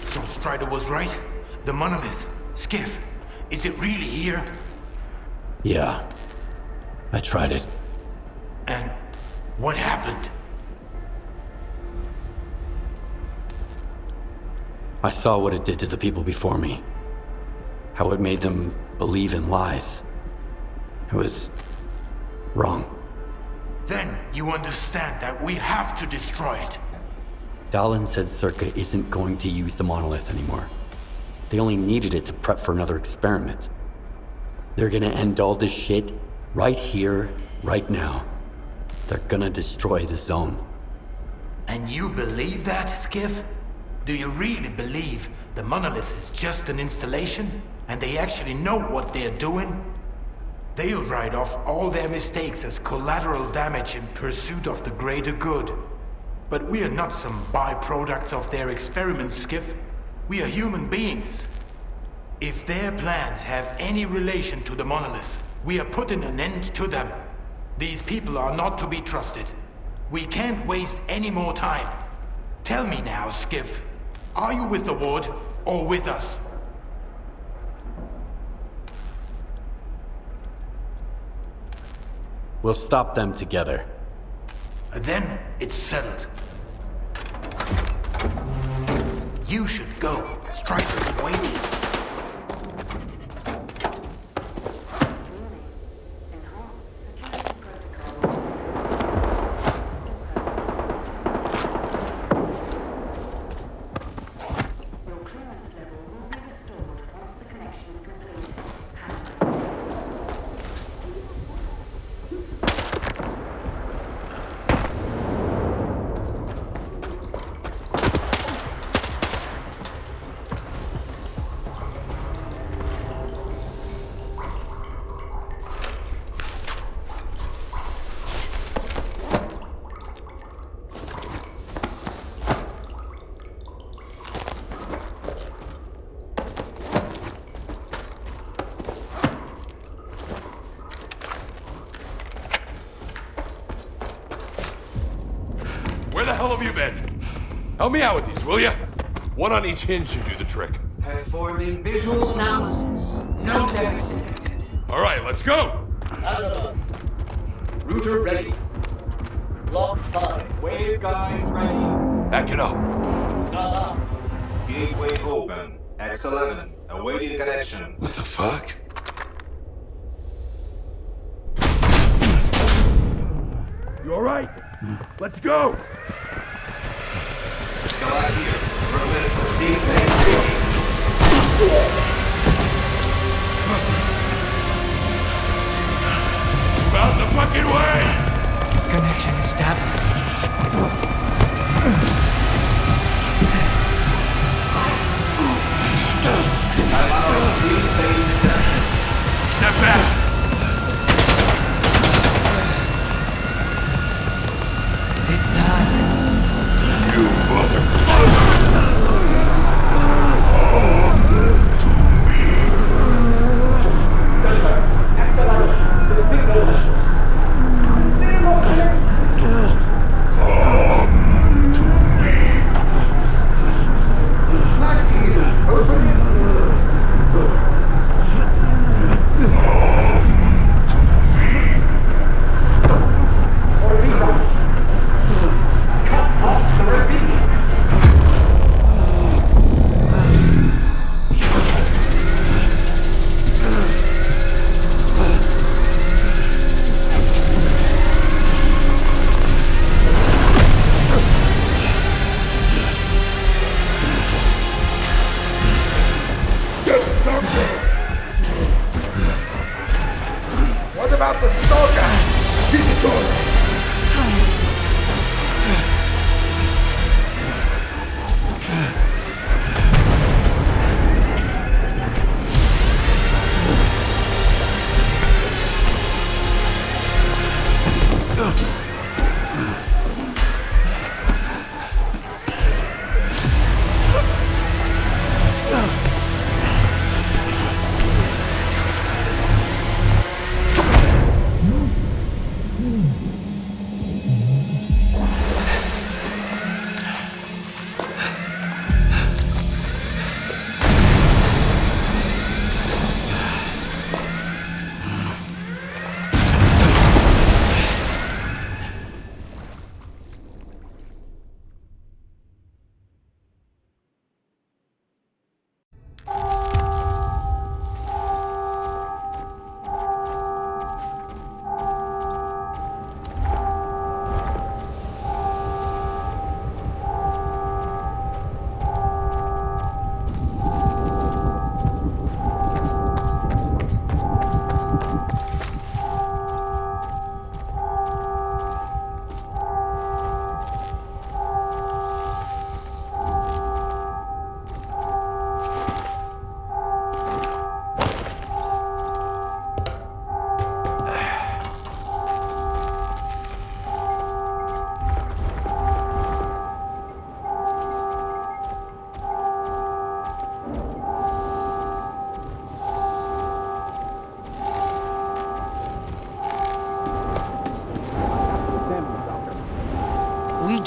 So Strider was right? The monolith. Skiff, is it really here? Yeah. I tried it. And what happened? I saw what it did to the people before me. How it made them believe in lies. It was wrong. Then you understand that we have to destroy it. Dahlan said S.T.A.L.K.E.R.2 isn't going to use the monolith anymore. They only needed it to prep for another experiment. They're gonna end all this shit right here, right now. They're gonna destroy the zone. And you believe that, Skiff? Do you really believe the monolith is just an installation? And they actually know what they're doing? They'll write off all their mistakes as collateral damage in pursuit of the greater good. But we are not some byproducts of their experiments, Skiff. We are human beings. If their plans have any relation to the monolith, we are putting an end to them. These people are not to be trusted. We can't waste any more time. Tell me now, Skiff. Are you with the Ward or with us? We'll stop them together. Then it's settled. You should go. Striker's waiting. Where the hell have you been? Help me out with these, will ya? One on each hinge should do the trick. Performing visual analysis. Don't exit. All right, let's go. Router ready. Block 5. Waveguide ready. Back it up. Gateway open. X11. Awaiting connection. What the fuck? You all right? Let's go. Select here. Request proceed main Out the fucking way! Connection established. Step back! It's done. You motherfucker! What about the stalker? Visitor!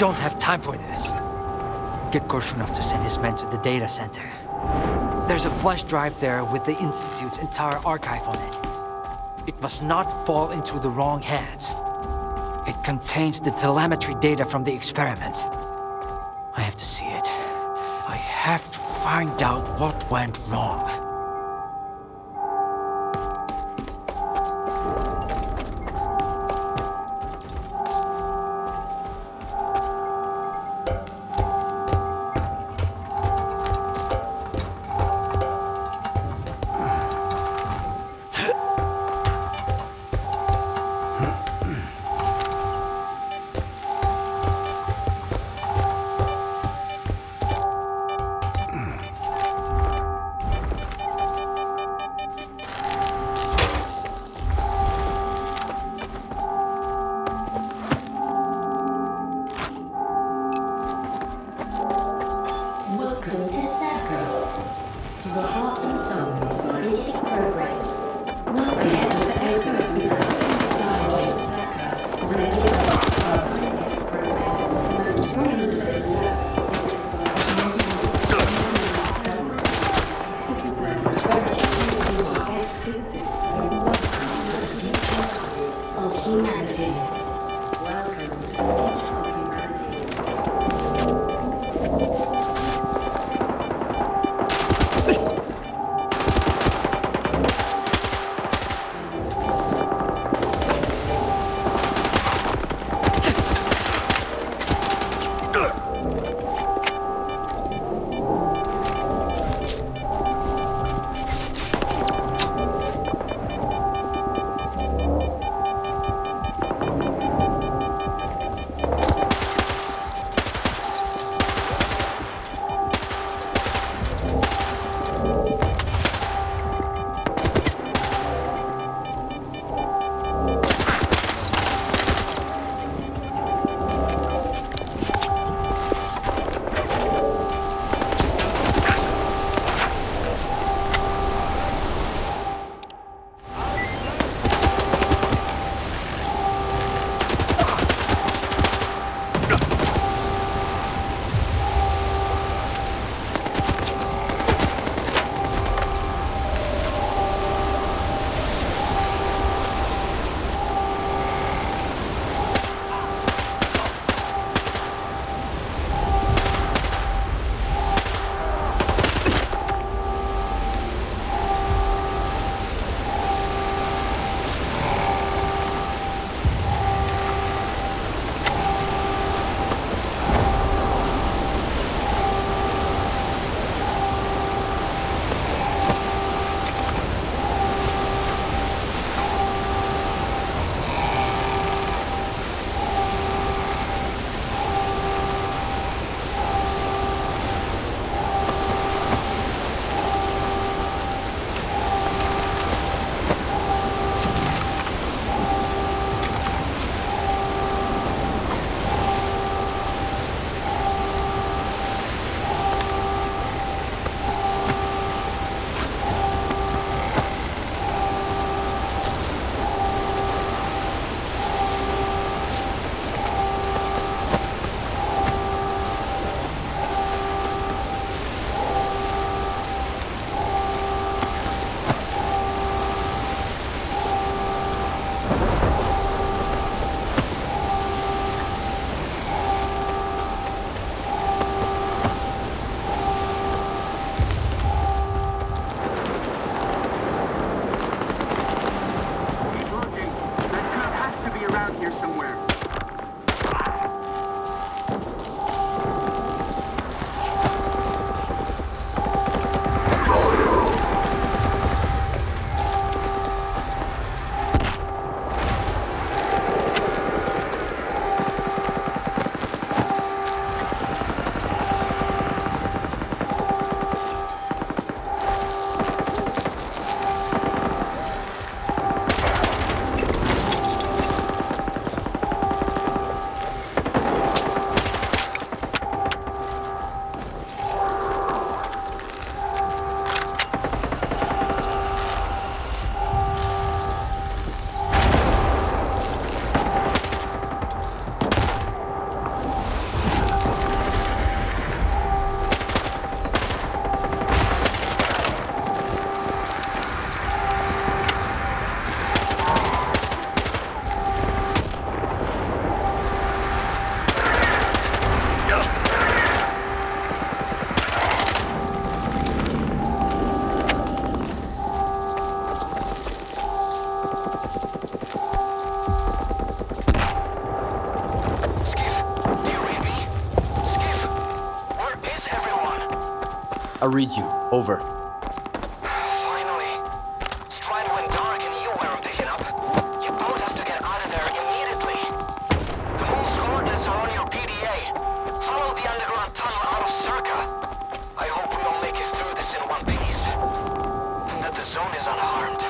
don't have time for this. Get Korshunov to send his men to the data center. There's a flash drive there with the Institute's entire archive on it. It must not fall into the wrong hands. It contains the telemetry data from the experiment. I have to see it. I have to find out what went wrong. Welcome to S.T.A.L.K.E.R.2, the heart and soul of scientific progress. Welcome to S.T.A.L.K.E.R.2, scientist S.T.A.L.K.E.R. on a scientific program, the most prominent of humanity. Welcome to the future of humanity. I read you. Over. Finally. Stride went dark and you weren't picking up. You both have to get out of there immediately. The moon's coordinates are on your PDA. Follow the underground tunnel out of S.T.A.L.K.E.R.2. I hope we all make it through this in one piece. And that the zone is unharmed.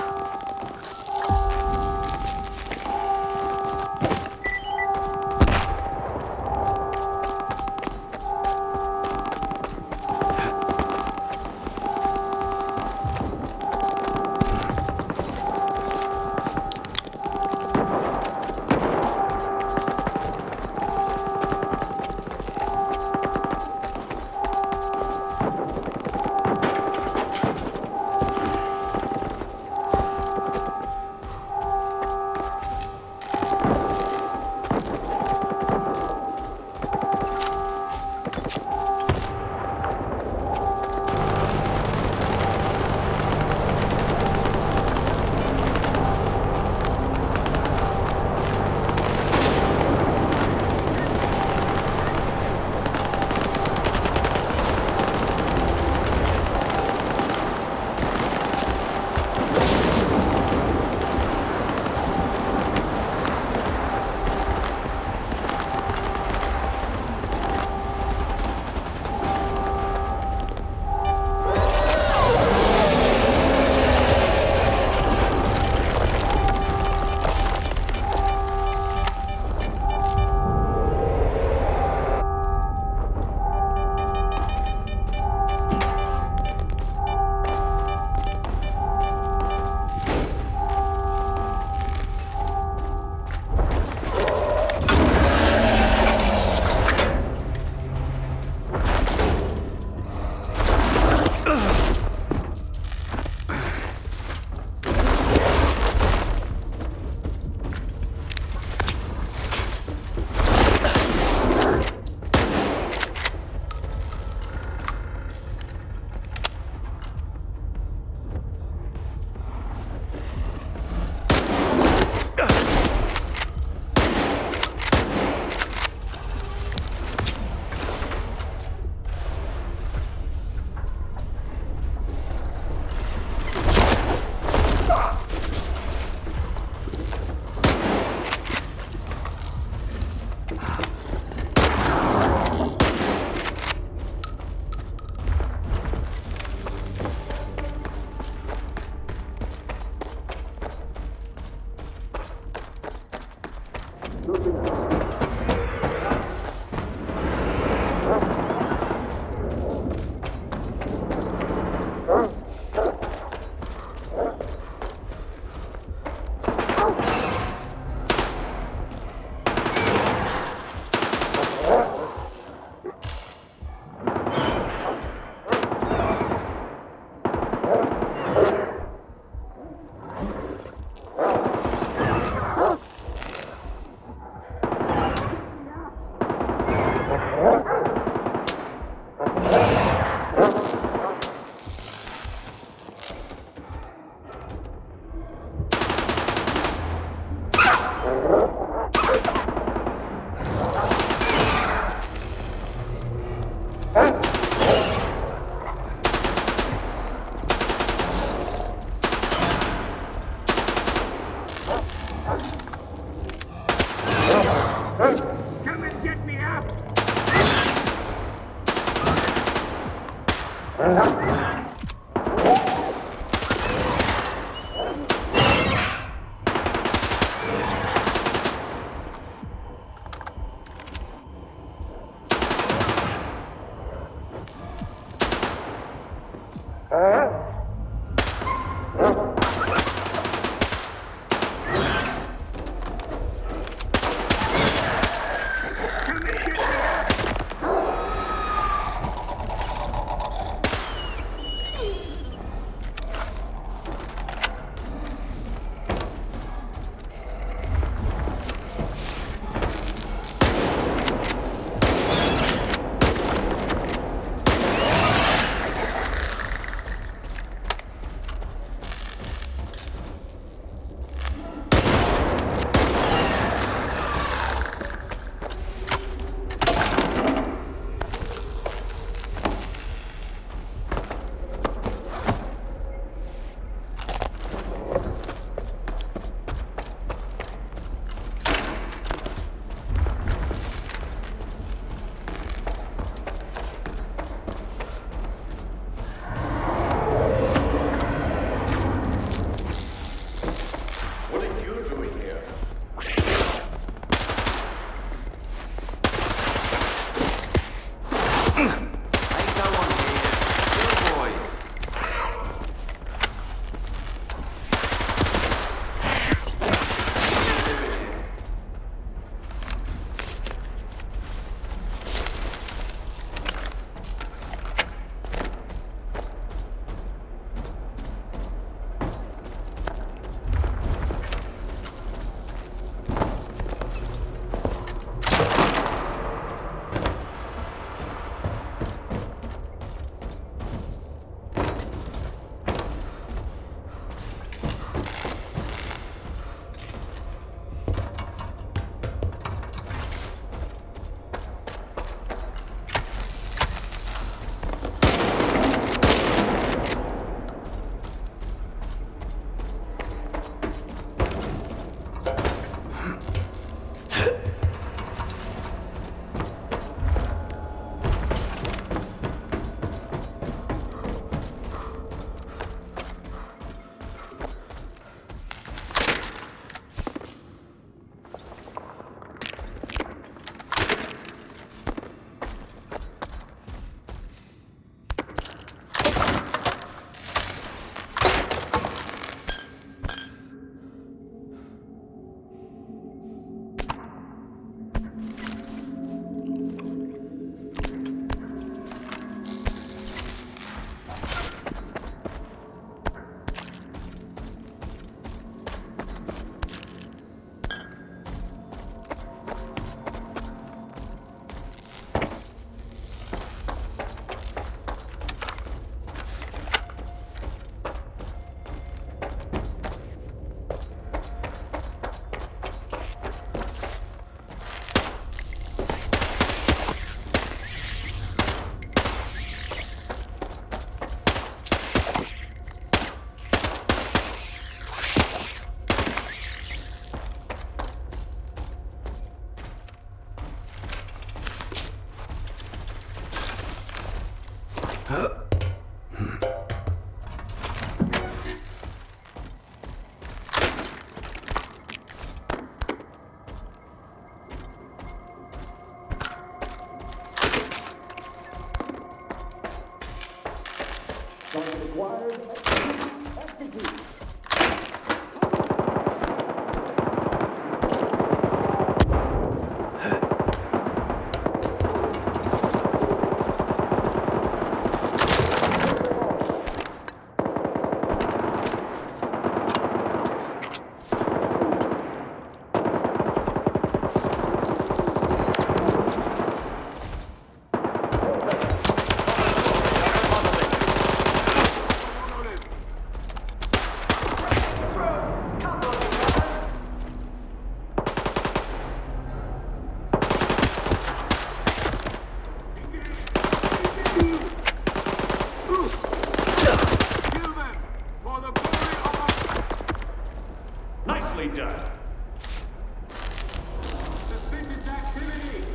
done. Suspicious activity!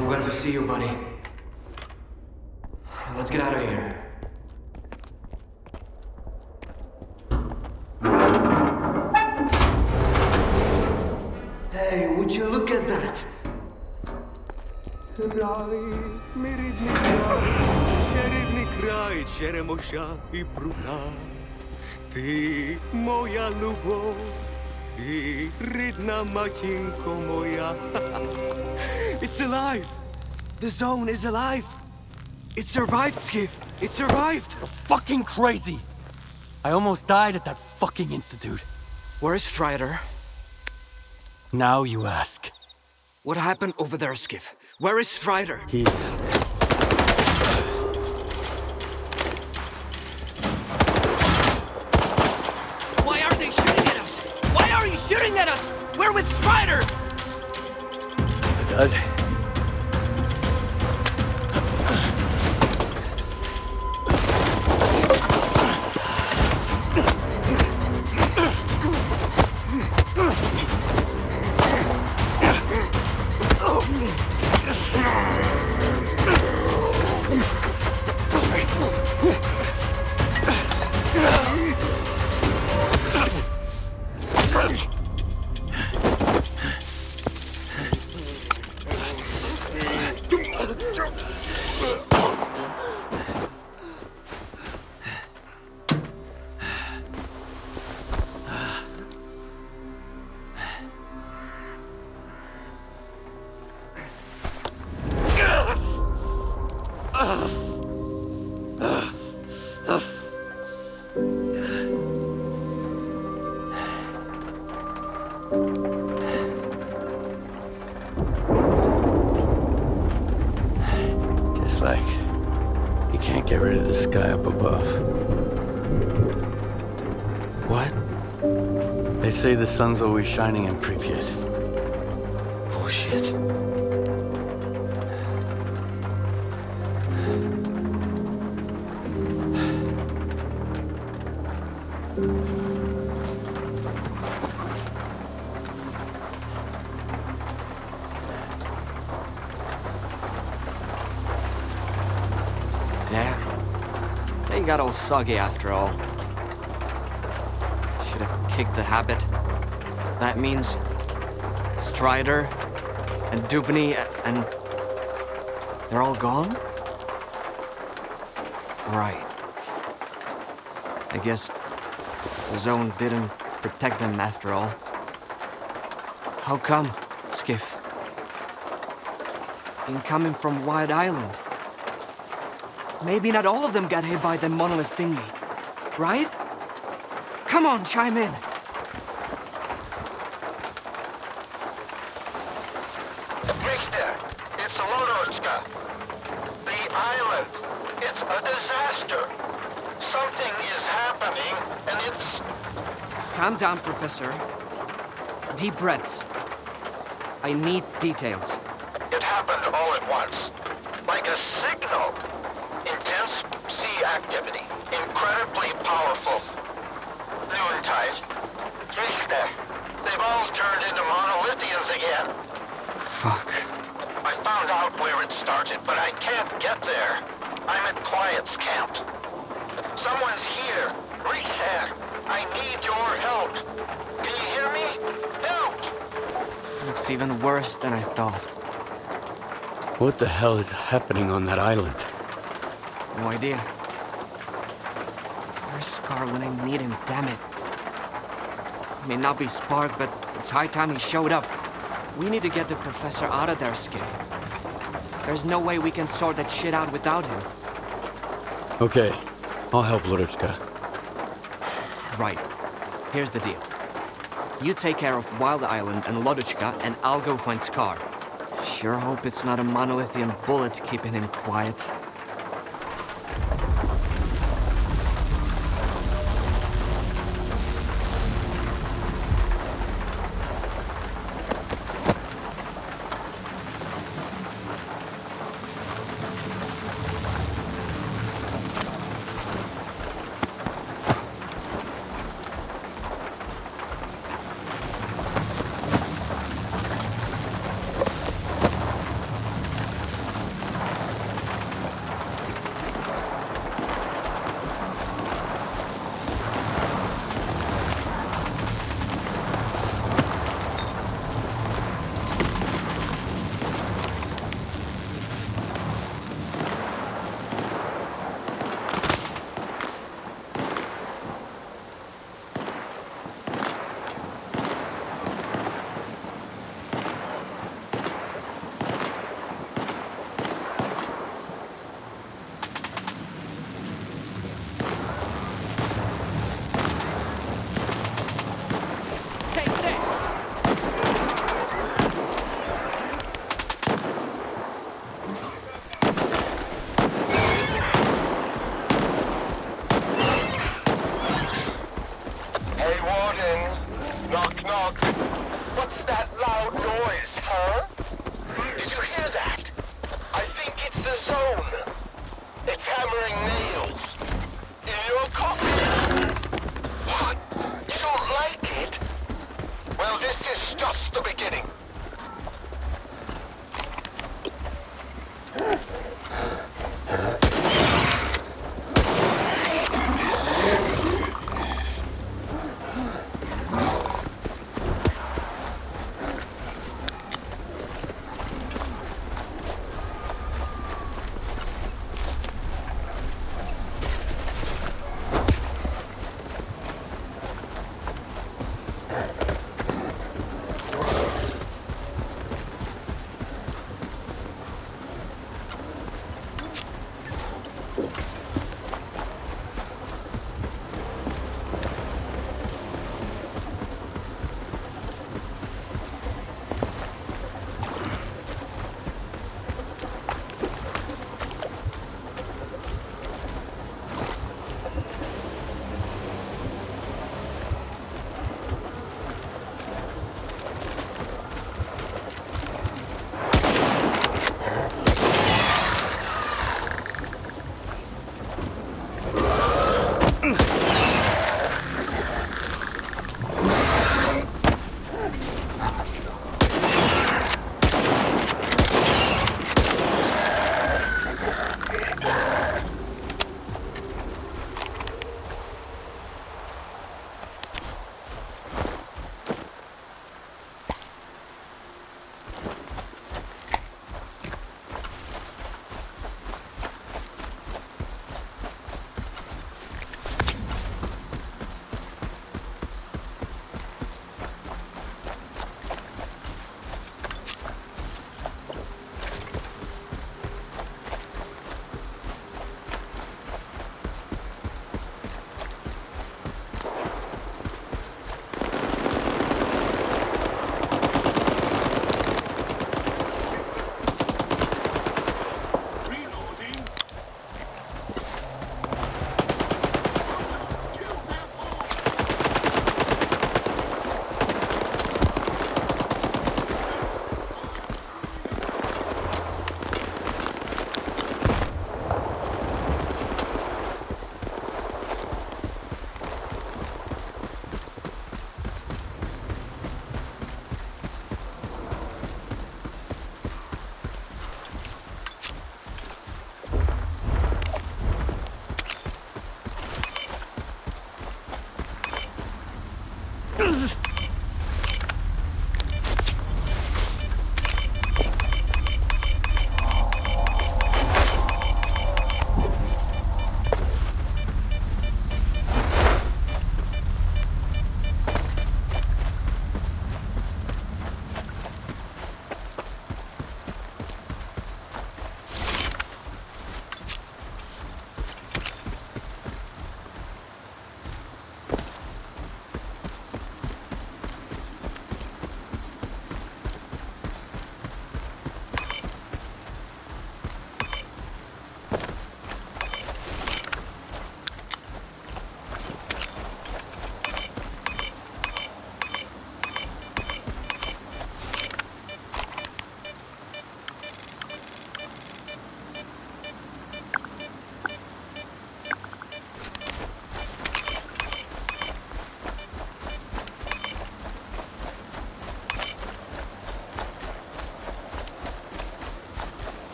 I'm glad to see you, buddy. Let's get out of here. Hey, would you look at that? Ти моя любов і рідна матінко моя. It's alive! The zone is alive! It survived, Skiff! It survived! You're fucking crazy! I almost died at that fucking institute. Where's Strider? Now you ask. What happened over there, Skiff? Where is Strider? He's... Why are they shooting at us? Why are you shooting at us? We're with Strider! Dud. Just like you can't get rid of the sky up above. What? They say the sun's always shining in Pripyat. Bullshit. Damn. They got all soggy after all. Should have kicked the habit. That means Strider and Dubny and they're all gone? Right. I guess the zone didn't protect them after all. How come, Skiff? Incoming from Wild Island. Maybe not all of them got hit by the monolith thingy, right? Come on, chime in. Richter, it's Lodorska. The island, it's a disaster. Something is happening, and it's... Calm down, Professor. Deep breaths. I need details. It happened all at once. Like a signal. Intense sea activity. Incredibly powerful. Noontide. Richter, they've all turned into monolithians again. Fuck. I found out where it started, but I can't get there. I'm at Quiet's camp. Someone's here. Richter, I need your help. Can you hear me? Help! Looks even worse than I thought. What the hell is happening on that island? No idea. Where's Scar when I need him, damn it? May not be Spark, but it's high time he showed up. We need to get the professor out of there, Skip. There's no way we can sort that shit out without him. Okay, I'll help Lodorska. Right. Here's the deal. You take care of Wild Island and Lodorska, and I'll go find Scar. Sure hope it's not a monolithian bullet keeping him quiet.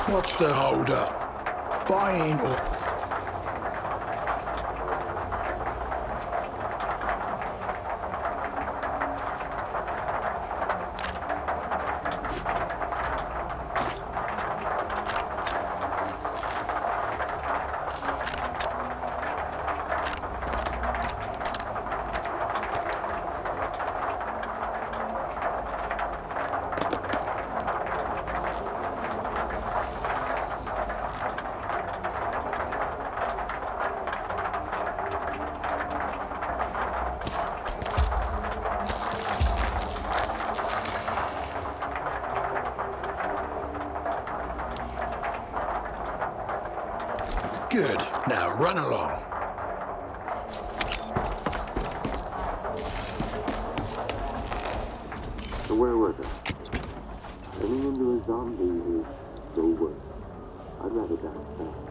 What's the hold up? Buying or... Good. Now run along. So where was I? Turning into a zombie is so worse. I'd rather die fast.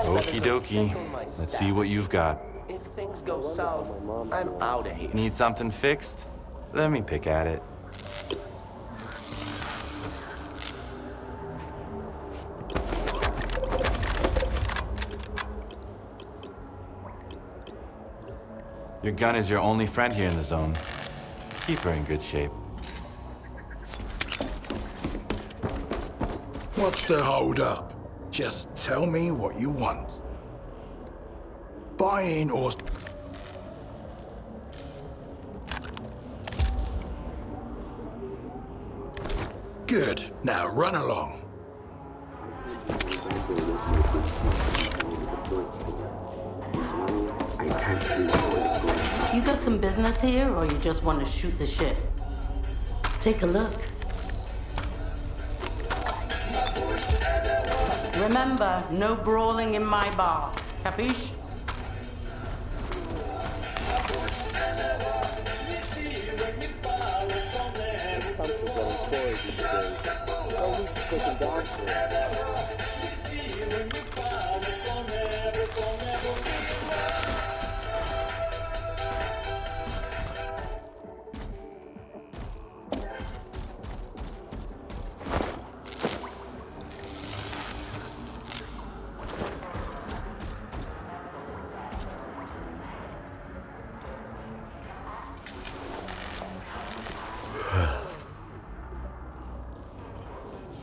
Okie dokie. Let's see what you've got. If things go south, I'm out of here. Need something fixed? Let me pick at it. Your gun is your only friend here in the zone. Keep her in good shape. What's the hold up? Just tell me what you want. Buying or... Good. Now run along. You got some business here, or you just want to shoot the shit? Take a look. Remember, no brawling in my bar. Capiche? When it comes to getting toys these days, no need to take him down for it.